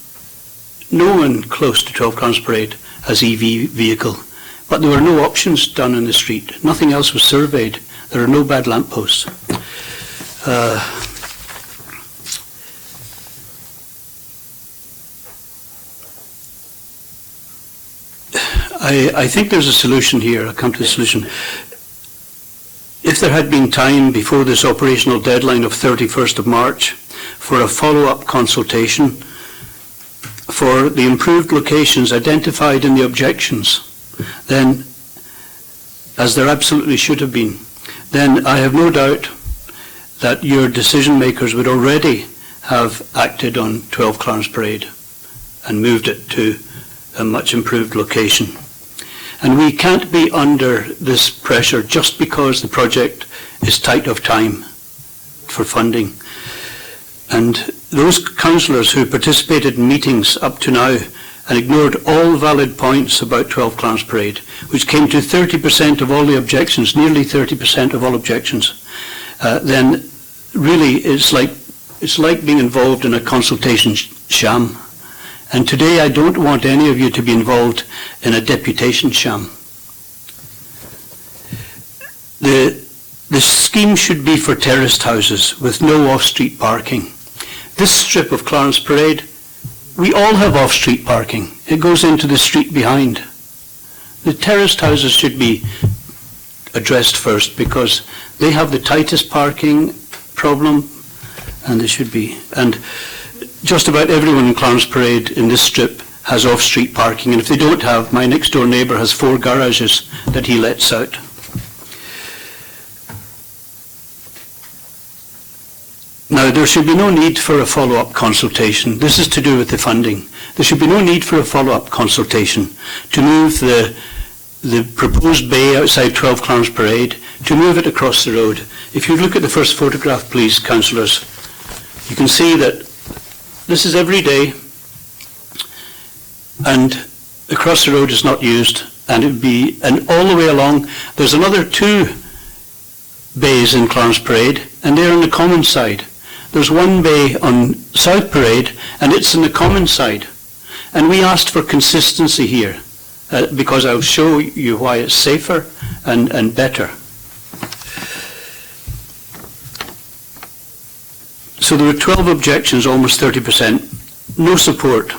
No one close to 12 Clarence Parade has EV vehicle, but there were no options done in the street. Nothing else was surveyed. There are no bad lampposts. I think there's a solution here. I'll come to the solution. If there had been time before this operational deadline of 31st of March for a follow-up consultation for the improved locations identified in the objections, then, as there absolutely should have been, then I have no doubt that your decision makers would already have acted on 12 Clarence Parade and moved it to a much improved location. And we can't be under this pressure just because the project is tight of time for funding. And those councillors who participated in meetings up to now and ignored all valid points about 12 Clarence Parade, which came to 30% of all the objections, nearly 30% of all objections, then really it's like being involved in a consultation sham. And today I don't want any of you to be involved in a deputation sham. The scheme should be for terraced houses with no off-street parking. This strip of Clarence Parade, we all have off-street parking. It goes into the street behind. The terraced houses should be addressed first because they have the tightest parking problem, and they should be. And just about everyone in Clarence Parade in this strip has off-street parking, and if they don't have, my next door neighbour has 4 garages that he lets out. Now, there should be no need for a follow-up consultation. This is to do with the funding. There should be no need for a follow-up consultation to move the proposed bay outside 12 Clarence Parade, to move it across the road. If you look at the first photograph, please, councillors, you can see that this is every day, and across the road is not used, and it would be, and all the way along, there's another 2 bays in Clarence Parade, and they're on the common side. There's 1 bay on South Parade, and it's on the common side. And we asked for consistency here, because I'll show you why it's safer and better. So there were 12 objections, almost 30%, no support.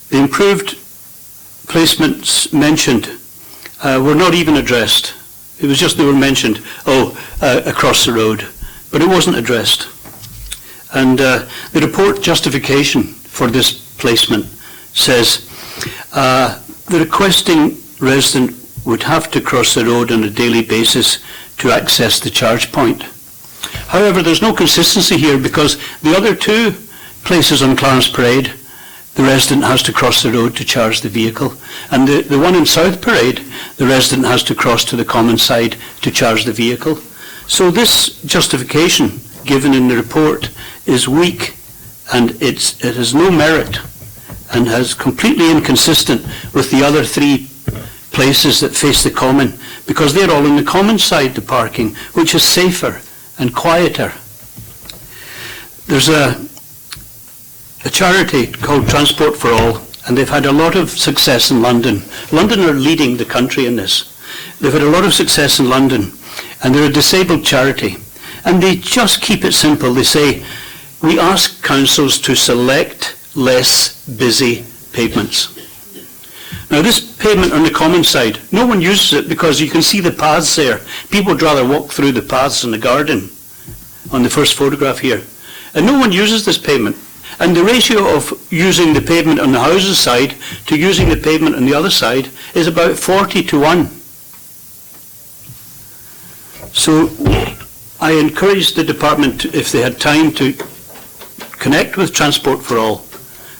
The improved placements mentioned were not even addressed. It was just they were mentioned, across the road, but it wasn't addressed. And the report justification for this placement says the requesting resident would have to cross the road on a daily basis to access the charge point. However, there's no consistency here because the other 2 places on Clarence Parade, the resident has to cross the road to charge the vehicle. And the one in South Parade, the resident has to cross to the common side to charge the vehicle. So this justification given in the report is weak, and it has no merit and has completely inconsistent with the other 3 places that face the common, because they're all on the common side, the parking, which is safer and quieter. There's a charity called Transport for All, and they've had a lot of success in London. London are leading the country in this. They've had a lot of success in London, and they're a disabled charity. And they just keep it simple. They say, we ask councils to select less busy pavements. Now this pavement on the common side, no one uses it because you can see the paths there. People would rather walk through the paths in the garden on the first photograph here. And no one uses this pavement. And the ratio of using the pavement on the houses side to using the pavement on the other side is about 40-1. So I encouraged the department, if they had time, to connect with Transport for All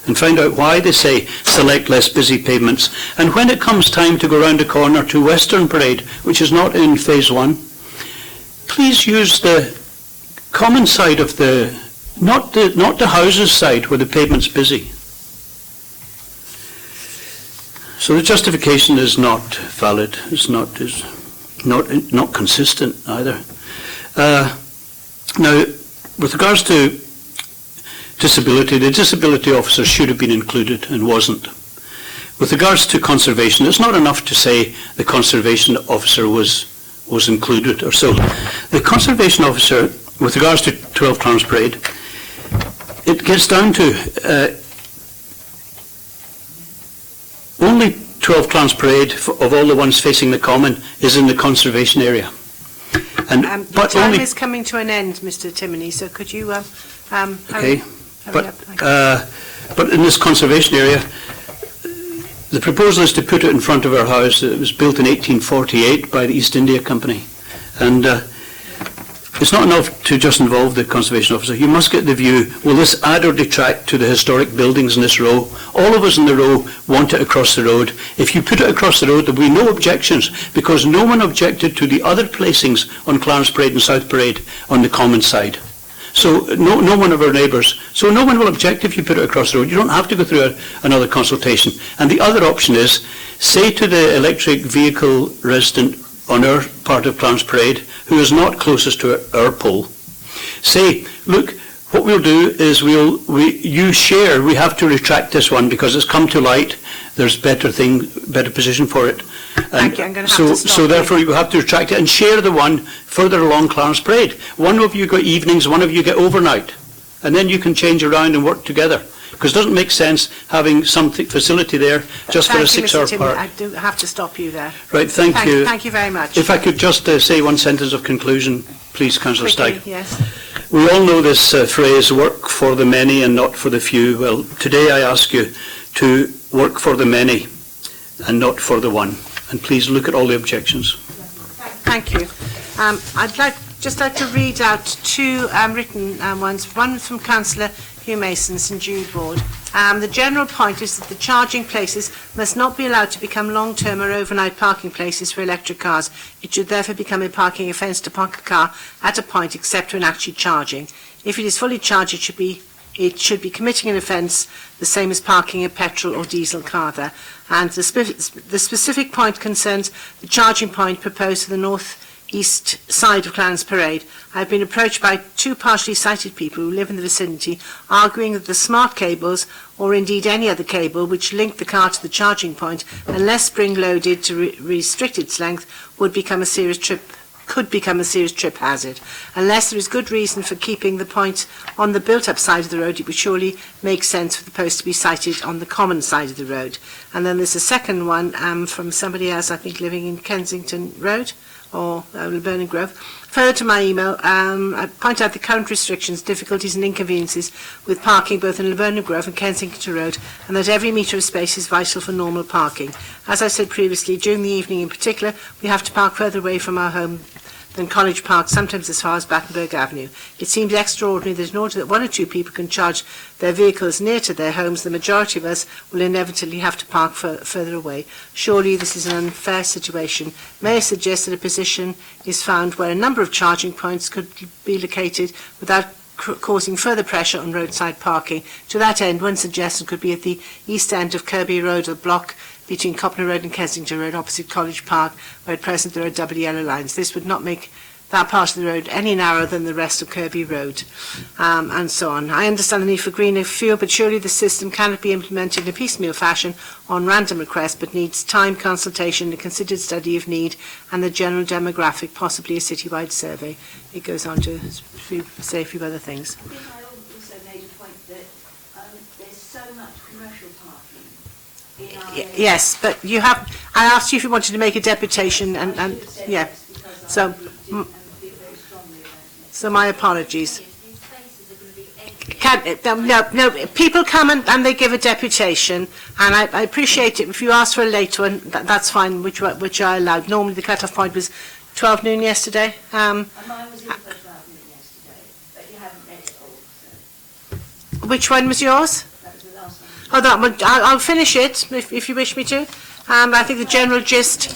and find out why they say select less busy pavements. And when it comes time to go round the corner to Western Parade, which is not in phase 1, please use the common side of not the houses side where the pavement's busy. So the justification is not valid. It's not consistent either. Now, with regards to disability, the disability officer should have been included and wasn't. With regards to conservation, it's not enough to say the conservation officer was included or so. The conservation officer, with regards to 12 Clowns Parade, it gets down to only 12 Clowns Parade of all the ones facing the common is in the conservation area. And the time is coming to an end, Mr. Timoney, so could you okay, hurry up? But in this conservation area, the proposal is to put it in front of our house. It was built in 1848 by the East India Company, and it's not enough to just involve the conservation officer. You must get the view, will this add or detract to the historic buildings in this row? All of us in the row want it across the road. If you put it across the road, there will be no objections, because no one objected to the other placings on Clarence Parade and South Parade on the common side. So no one of our neighbours. So no one will object if you put it across the road. You don't have to go through another consultation. And the other option is, say to the electric vehicle resident on our part of Clarence Parade, who is not closest to our pole, say, look, what we'll do is you share, we have to retract this one because it's come to light, there's better position for it. Thank you, I'm going to have to stop so therefore you have to retract it and share the one further along Clarence Parade. One of you get evenings, one of you get overnight, and then you can change around and work together. Because it doesn't make sense having some facility there just for a 6-hour park. I do have to stop you there. Right, thank you. Thank you very much. If I could just say one sentence of conclusion, please, Councillor Steig. Yes. We all know this phrase, work for the many and not for the few. Well, today I ask you to work for the many and not for the one. And please look at all the objections. Thank you. I'd just like to read out two written ones. One from Councillor Hugh Mason, St Jude Ward. The general point is that the charging places must not be allowed to become long-term or overnight parking places for electric cars. It should therefore become a parking offence to park a car at a point except when actually charging. If it is fully charged, it should be committing an offence the same as parking a petrol or diesel car there. And the specific point concerns the charging point proposed for the north-east side of Clarence Parade. I've been approached by two partially sighted people who live in the vicinity, arguing that the smart cables, or indeed any other cable which linked the car to the charging point, unless spring-loaded to restrict its length, could become a serious trip hazard. Unless there is good reason for keeping the point on the built-up side of the road, it would surely make sense for the post to be sited on the common side of the road. And then there's a second one from somebody else, I think, living in Kensington Road or Burning Grove. Further to my email, I point out the current restrictions, difficulties and inconveniences with parking both in Laverna Grove and Kensington Road, and that every metre of space is vital for normal parking. As I said previously, during the evening in particular, we have to park further away from our home than College Park, sometimes as far as Battenberg Avenue. It seems extraordinary that in order that one or two people can charge their vehicles near to their homes, the majority of us will inevitably have to park further away. Surely this is an unfair situation. May I suggest that a position is found where a number of charging points could be located without causing further pressure on roadside parking. To that end, one suggestion could be at the east end of Kirby Road, a block between Copner Road and Kensington Road, opposite College Park, where at present there are double yellow lines. This would not make that part of the road any narrower than the rest of Kirby Road, and so on. I understand the need for greener fuel, but surely the system cannot be implemented in a piecemeal fashion on random request, but needs time, consultation, a considered study of need, and the general demographic, possibly a citywide survey. It goes on to say a few other things. I think I also made a point that there's so much commercial parking in our area. Yes, but you have. I asked you if you wanted to make a deputation, and yeah. So my apologies. No, people come and they give a deputation, and I appreciate it. If you ask for a later one, that's fine, which I allowed. Normally the cut-off point was 12 noon yesterday. And mine was in for 12 noon yesterday, but you haven't read it all. So. Which one was yours? That was the last one. Oh, that one, I'll finish it if you wish me to. I think the general gist,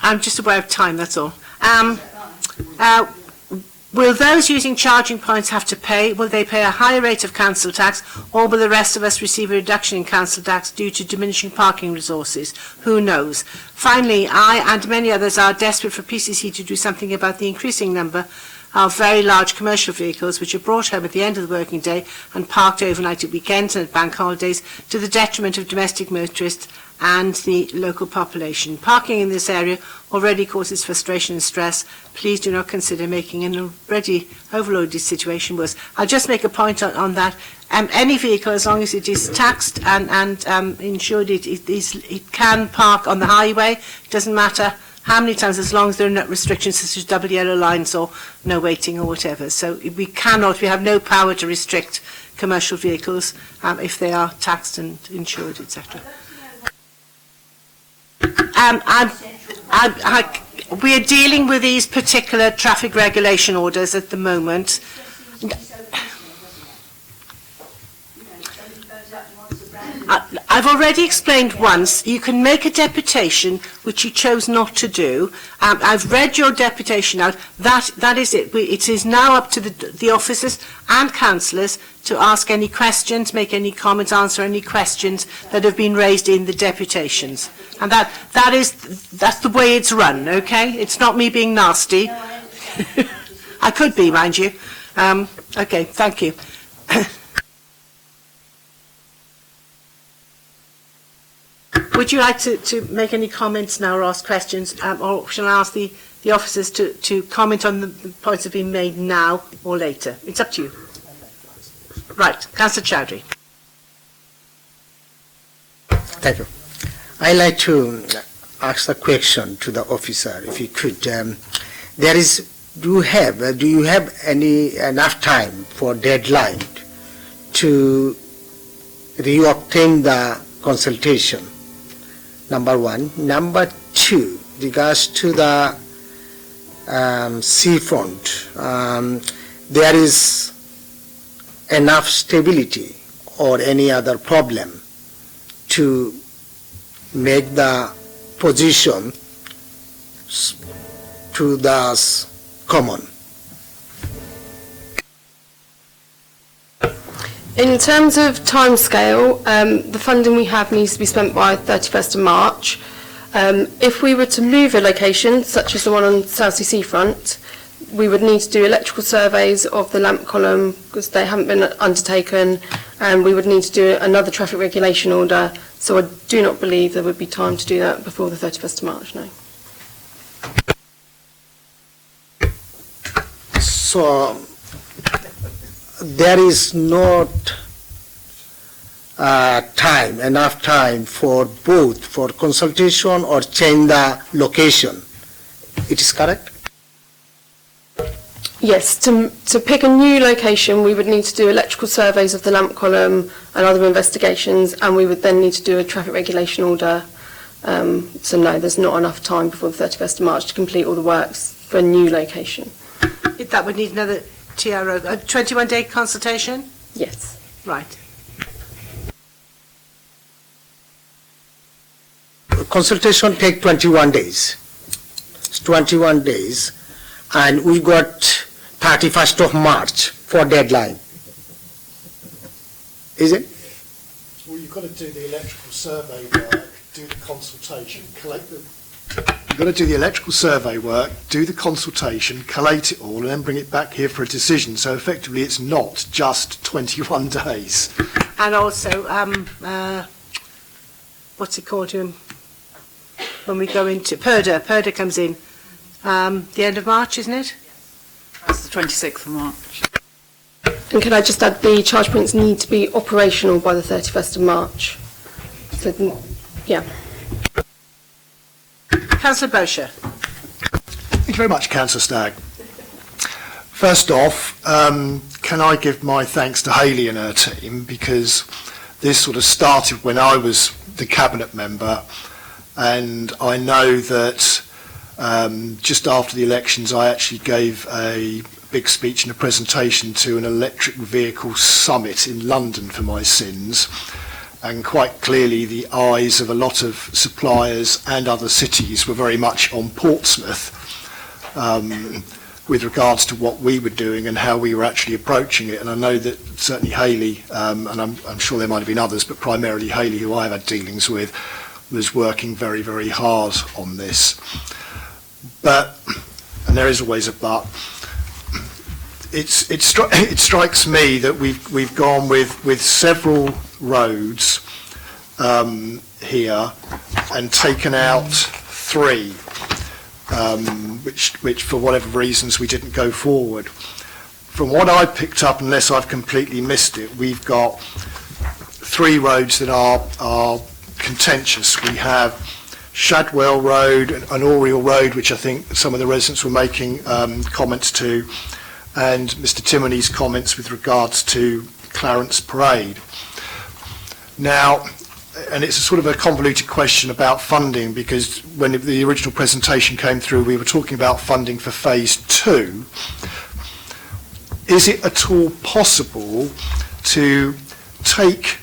I'm just aware of time, that's all. Will those using charging points have to pay? Will they pay a higher rate of council tax, or will the rest of us receive a reduction in council tax due to diminishing parking resources? Who knows? Finally, I and many others are desperate for PCC to do something about the increasing number of very large commercial vehicles which are brought home at the end of the working day and parked overnight at weekends and at bank holidays, to the detriment of domestic motorists and the local population. Parking in this area already causes frustration and stress. Please do not consider making an already overloaded situation worse. I'll just make a point on that. Any vehicle, as long as it is taxed and insured, it can park on the highway. It doesn't matter how many times, as long as there are no restrictions such as double yellow lines or no waiting or whatever. So we have no power to restrict commercial vehicles if they are taxed and insured, etc. We are dealing with these particular traffic regulation orders at the moment. I've already explained once, you can make a deputation, which you chose not to do. I've read your deputation out. That is it. It is now up to the officers and councillors to ask any questions, make any comments, answer any questions that have been raised in the deputations. And that's the way it's run, okay? It's not me being nasty. I could be, mind you. Okay, thank you. Would you like to make any comments now or ask questions, or shall I ask the officers to comment on the points that have been made now or later? It's up to you. Right, Councillor Chowdhury. Thank you. I'd like to ask a question to the officer, if you could. Do you have enough time for deadline to reobtain the consultation? Number one. Number two, regards to the seafront, there is enough stability or any other problem to make the position to the common. In terms of timescale, the funding we have needs to be spent by 31st of March. If we were to move a location, such as the one on Southsea Seafront, we would need to do electrical surveys of the lamp column because they haven't been undertaken, and we would need to do another traffic regulation order. So I do not believe there would be time to do that before the 31st of March, no. So there is not enough time for both, for consultation or change the location. It is correct? Yes, to pick a new location, we would need to do electrical surveys of the lamp column and other investigations, and we would then need to do a traffic regulation order. So no, there's not enough time before the 31st of March to complete all the works for a new location. That would need another TRO, a 21-day consultation? Yes. Right. Consultation take 21 days. It's 21 days, and we got 31st of March for deadline. Is it? Well, you've got to do the electrical survey work, do the consultation, collate the... You've got to do the electrical survey work, do the consultation, collate it all, and then bring it back here for a decision. So effectively, it's not just 21 days. And also, what's it called when we go into PERDA? PERDA comes in the end of March, isn't it? That's the 26th of March. And can I just add, the charge points need to be operational by the 31st of March. So, yeah. Councillor Bosher. Thank you very much, Councillor Stagg. First off, can I give my thanks to Hayley and her team, because this sort of started when I was the Cabinet member, and I know that Just after the elections, I actually gave a big speech and a presentation to an electric vehicle summit in London for my sins. And quite clearly the eyes of a lot of suppliers and other cities were very much on Portsmouth with regards to what we were doing and how we were actually approaching it. And I know that certainly Hayley, and I'm sure there might have been others, but primarily Hayley, who I've had dealings with, was working very, very hard on this. But, and there is always a but, it strikes me that we've gone with several roads here and taken out 3, which for whatever reasons we didn't go forward. From what I picked up, unless I've completely missed it, we've got 3 roads that are contentious. We have Shadwell Road and Oriel Road, which I think some of the residents were making comments to, and Mr. Timoney's comments with regards to Clarence Parade. Now, and it's a sort of a convoluted question about funding, because when the original presentation came through, we were talking about funding for phase 2. Is it at all possible to take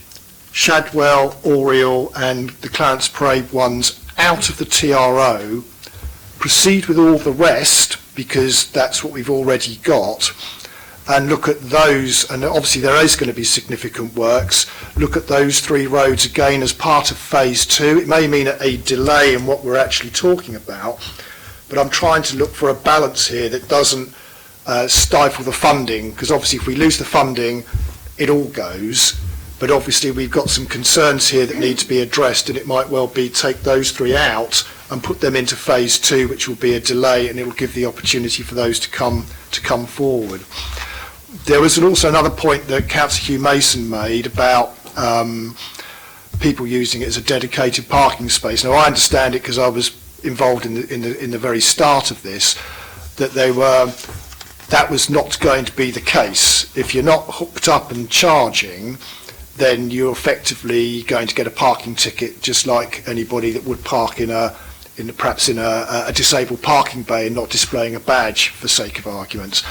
Shadwell, Oriel and the Clarence Parade ones out of the TRO, proceed with all the rest, because that's what we've already got, and look at those, and obviously there is going to be significant works, look at those 3 roads again as part of phase 2. It may mean a delay in what we're actually talking about, but I'm trying to look for a balance here that doesn't stifle the funding, because obviously if we lose the funding, it all goes. But obviously we've got some concerns here that need to be addressed, and it might well be take those 3 out and put them into phase 2, which will be a delay, and it will give the opportunity for those to come forward. There was also another point that Councillor Hugh Mason made about people using it as a dedicated parking space. Now I understand it because I was involved in the very start of this, that was not going to be the case. If you're not hooked up and charging, then you're effectively going to get a parking ticket, just like anybody that would park perhaps in a disabled parking bay and not displaying a badge, for sake of argument,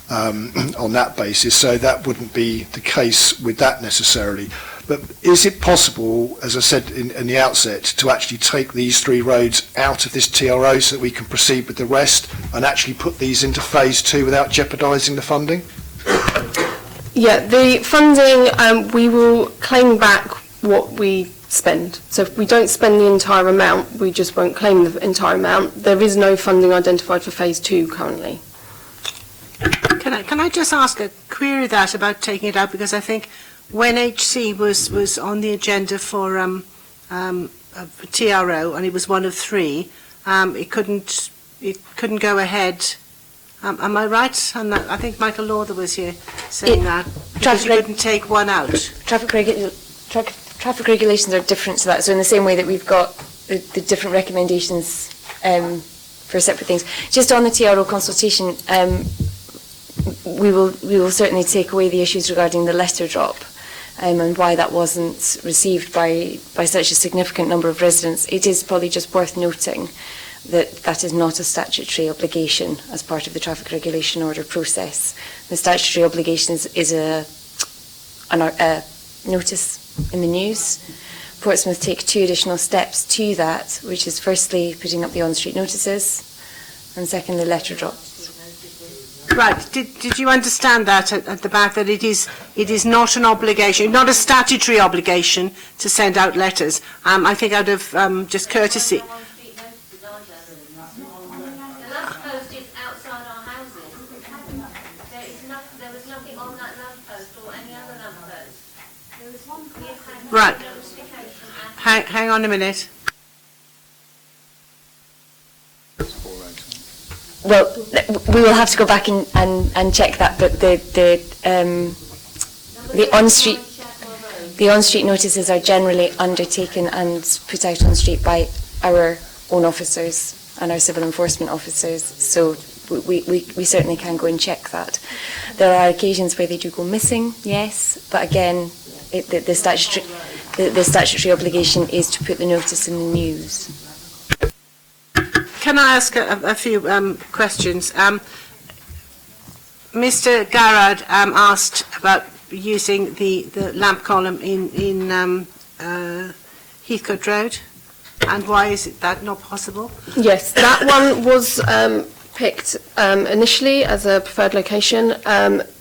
on that basis. So that wouldn't be the case with that necessarily. But is it possible, as I said in the outset, to actually take these 3 roads out of this TRO so that we can proceed with the rest and actually put these into phase 2 without jeopardising the funding? Yeah, the funding, we will claim back what we spend. So if we don't spend the entire amount, we just won't claim the entire amount. There is no funding identified for phase 2 currently. Can I just ask a query that about taking it out, because I think when HC was on the agenda for TRO, and it was one of 3, it couldn't go ahead. Am I right on that? I think Michael Lawther was here saying that because you couldn't take one out. Traffic regulations are different to that. So in the same way that we've got the different recommendations for separate things, just on the TRO consultation, we will certainly take away the issues regarding the letter drop and why that wasn't received by such a significant number of residents. It is probably just worth noting that is not a statutory obligation as part of the traffic regulation order process. The statutory obligation is a notice in the news. Portsmouth take 2 additional steps to that, which is firstly putting up the on-street notices, and secondly letter drops. Right. Did you understand that at the back, that it is not an obligation, not a statutory obligation to send out letters? I think out of just courtesy. Right. Hang on a minute. Well, we will have to go back and check that, but the on-street notices are generally undertaken and put out on street by our own officers and our civil enforcement officers. So we certainly can go and check that. There are occasions where they do go missing, yes, but again, the statutory obligation is to put the notice in the news. Can I ask a few questions? Mr. Garrard asked about using the lamp column in Heathcote Road, and why is that not possible? Yes, that one was picked initially as a preferred location.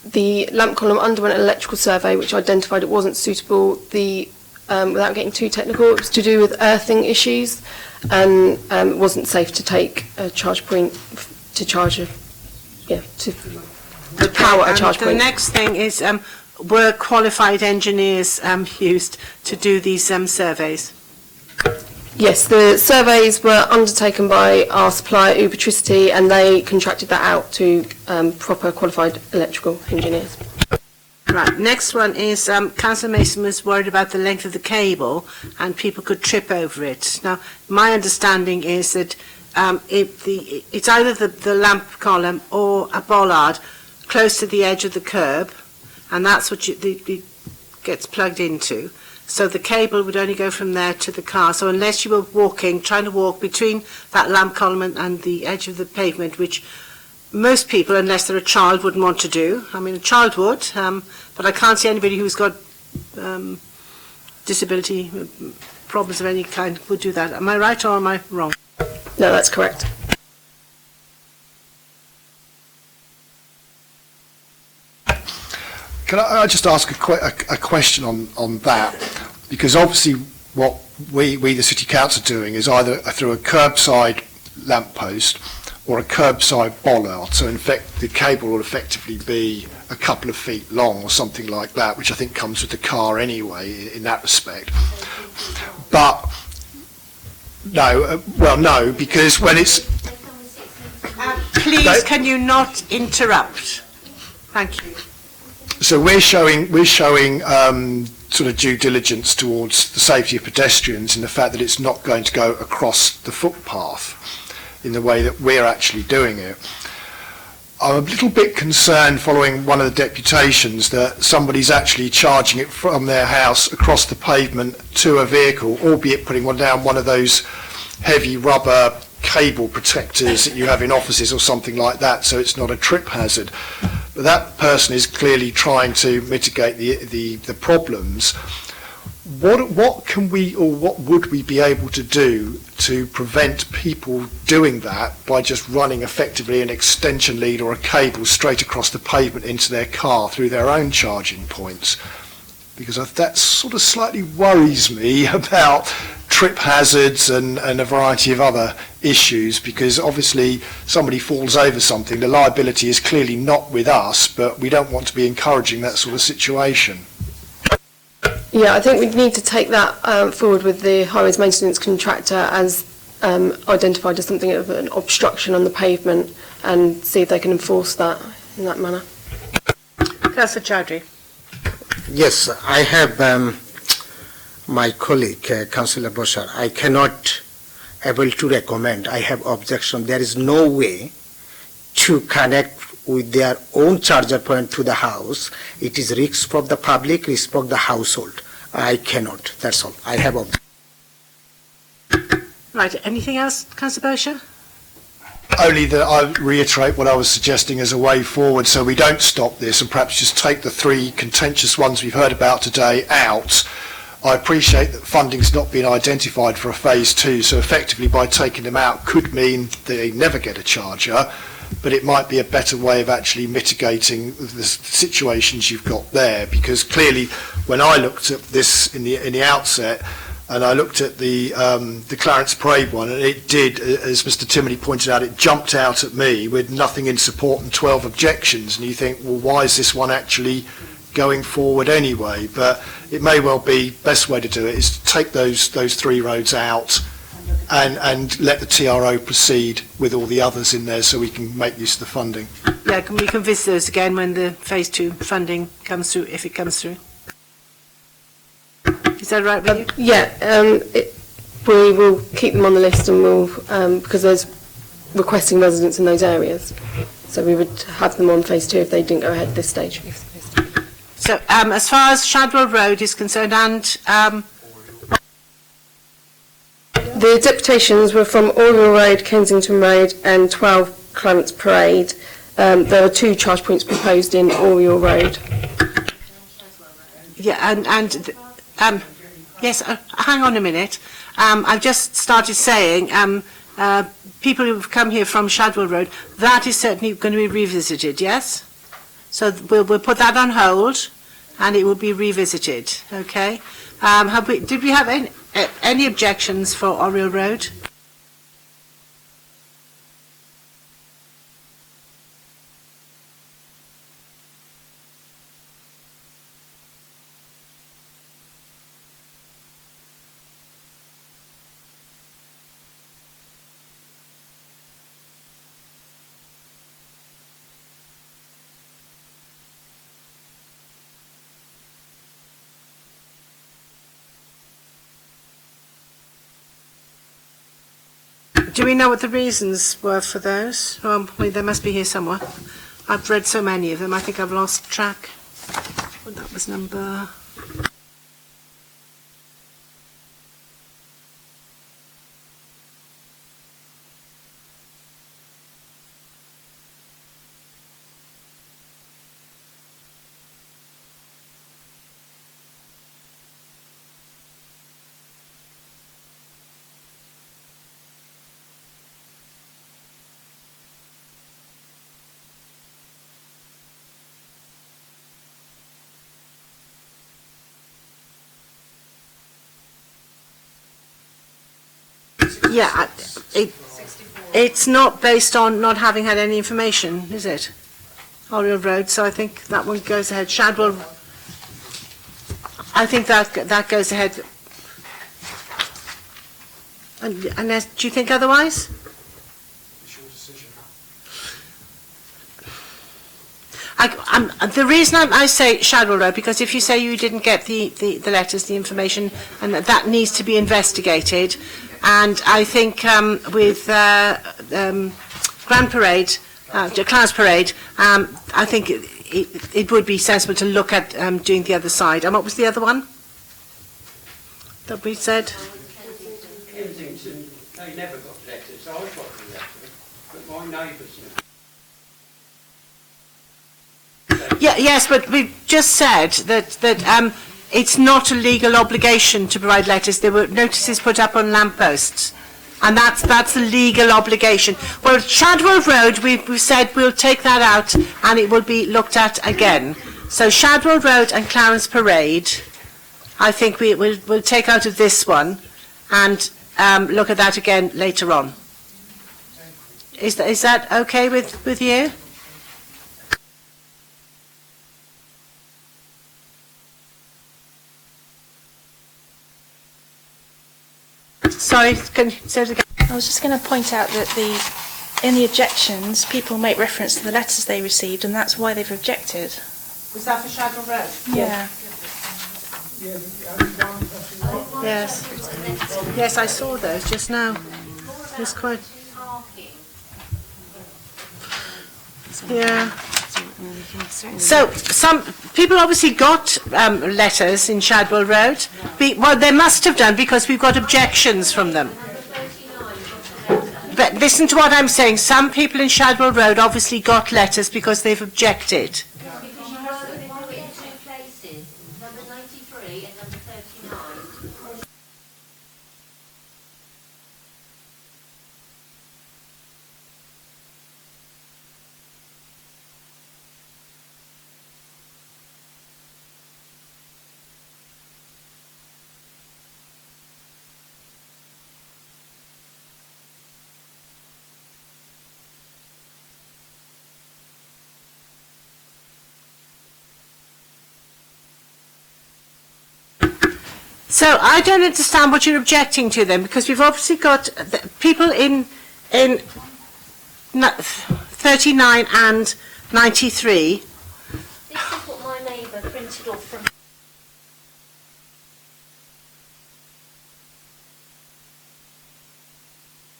The lamp column underwent an electrical survey which identified it wasn't suitable. Without getting too technical, it was to do with earthing issues, and it wasn't safe to take a charge point to charge to power a charge point. The next thing is, were qualified engineers used to do these surveys? Yes, the surveys were undertaken by our supplier, Ubitricity, and they contracted that out to proper qualified electrical engineers. Right, next one is Councillor Mason was worried about the length of the cable and people could trip over it. Now, my understanding is that it's either the lamp column or a bollard close to the edge of the curb, and that's what gets plugged into. So the cable would only go from there to the car. So unless you were trying to walk between that lamp column and the edge of the pavement, which most people, unless they're a child, wouldn't want to do. I mean, a child would, but I can't see anybody who's got disability problems of any kind would do that. Am I right or am I wrong? No, that's correct. Can I just ask a question on that? Because obviously what we the City Council are doing is either through a curbside lamppost or a curbside bollard. So in fact the cable will effectively be a couple of feet long or something like that, which I think comes with the car anyway in that respect. But no, because when it's... Please, can you not interrupt? Thank you. So we're showing sort of due diligence towards the safety of pedestrians in the fact that it's not going to go across the footpath in the way that we're actually doing it. I'm a little bit concerned following one of the deputations that somebody's actually charging it from their house across the pavement to a vehicle, albeit putting down one of those heavy rubber cable protectors that you have in offices or something like that, so it's not a trip hazard. But that person is clearly trying to mitigate the problems. What can we, or what would we be able to do to prevent people doing that by just running effectively an extension lead or a cable straight across the pavement into their car through their own charging points? Because that sort of slightly worries me about trip hazards and a variety of other issues, because obviously somebody falls over something, the liability is clearly not with us, but we don't want to be encouraging that sort of situation. Yeah, I think we need to take that forward with the highways maintenance contractor as identified as something of an obstruction on the pavement and see if they can enforce that in that manner. Councillor Chowdhury. Yes, I have my colleague, Councillor Boshar. I cannot able to recommend. I have objection. There is no way to connect with their own charger point to the house. It is risk for the public, risk for the household. I cannot. That's all. I have objection. Right. Anything else, Councillor Boshar? Only that I reiterate what I was suggesting as a way forward, so we don't stop this and perhaps just take the three contentious ones we've heard about today out. I appreciate that funding's not been identified for a phase 2, so effectively by taking them out could mean they never get a charger, but it might be a better way of actually mitigating the situations you've got there, because clearly when I looked at this in the outset, and I looked at the Clarence Parade one, and it did, as Mr. Timoney pointed out, it jumped out at me with nothing in support and 12 objections, and you think, well, why is this one actually going forward anyway? But it may well be best way to do it is to take those three roads out and let the TRO proceed with all the others in there so we can make use of the funding. Yeah, we can visit those again when the phase 2 funding comes through, if it comes through. Is that right with you? Yeah, we will keep them on the list, and we'll because there's requesting residents in those areas, so we would have them on phase 2 if they didn't go ahead at this stage. So as far as Shadwell Road is concerned, and The deputations were from Oriel Road, Kensington Road and 12 Clarence Parade. There were 2 charge points proposed in Oriel Road. Yeah, yes, hang on a minute. I've just started saying, people who've come here from Shadwell Road, that is certainly going to be revisited, yes? So we'll put that on hold, and it will be revisited, okay? Did we have any objections for Oriel Road? Do we know what the reasons were for those? Well, they must be here somewhere. I've read so many of them, I think I've lost track. Well, that was number... Yeah, it's not based on not having had any information, is it? Oriel Road, so I think that one goes ahead. Shadwell, I think that goes ahead. Unless, do you think otherwise? The reason I say Shadwell Road, because if you say you didn't get the letters, the information, and that needs to be investigated, and I think with Grand Parade, Clarence Parade, I think it would be sensible to look at doing the other side. And what was the other one that we said? Kensington, they never got letters. I got the letter, but my neighbours never. Yeah, yes, but we just said that it's not a legal obligation to provide letters. There were notices put up on lampposts, and that's a legal obligation. Well, Shadwell Road, we've said we'll take that out, and it will be looked at again. So Shadwell Road and Clarence Parade, I think we'll take out of this one, and look at that again later on. Is that okay with you? Sorry, can you say it again? I was just going to point out that in the objections, people make reference to the letters they received, and that's why they've objected. Was that for Shadwell Road? Yeah. Yes. Yes, I saw those just now. It's quite... Yeah. So some people obviously got letters in Shadwell Road. Well, they must have done because we've got objections from them. But listen to what I'm saying. Some people in Shadwell Road obviously got letters because they've objected. Because you wrote it in 2 places, number 93 and number 39. So I don't understand what you're objecting to then, because we've obviously got people in 39 and 93. This is what my neighbour printed off from...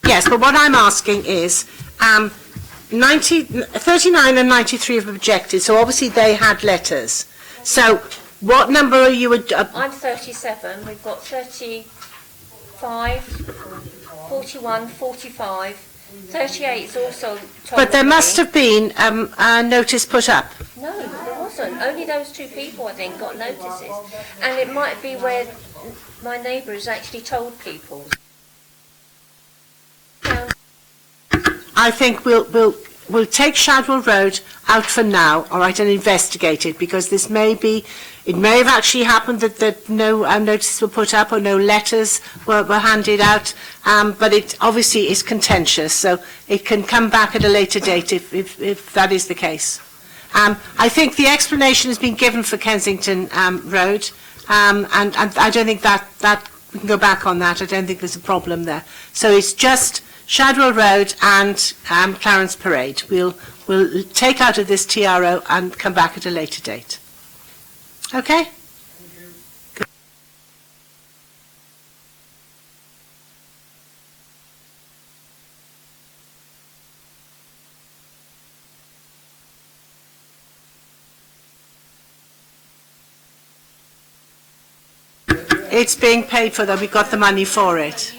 Yes, but what I'm asking is 39 and 93 have objected, so obviously they had letters. So what number are you... I'm 37, we've got 35, 41, 45, 38 is also told. But there me. must have been a notice put up. No, there wasn't. Only those two people, I think, got notices. And it might be where my neighbour has actually told people. I think we'll take Shadwell Road out for now, all right, and investigate it, because it may have actually happened that no notices were put up or no letters were handed out, but it obviously is contentious, so it can come back at a later date if that is the case. I think the explanation has been given for Kensington Road, and I don't think that we can go back on that. I don't think there's a problem there. So it's just Shadwell Road and Clarence Parade. We'll take out of this TRO and come back at a later date. Okay? It's being paid for, though. We got the money for it.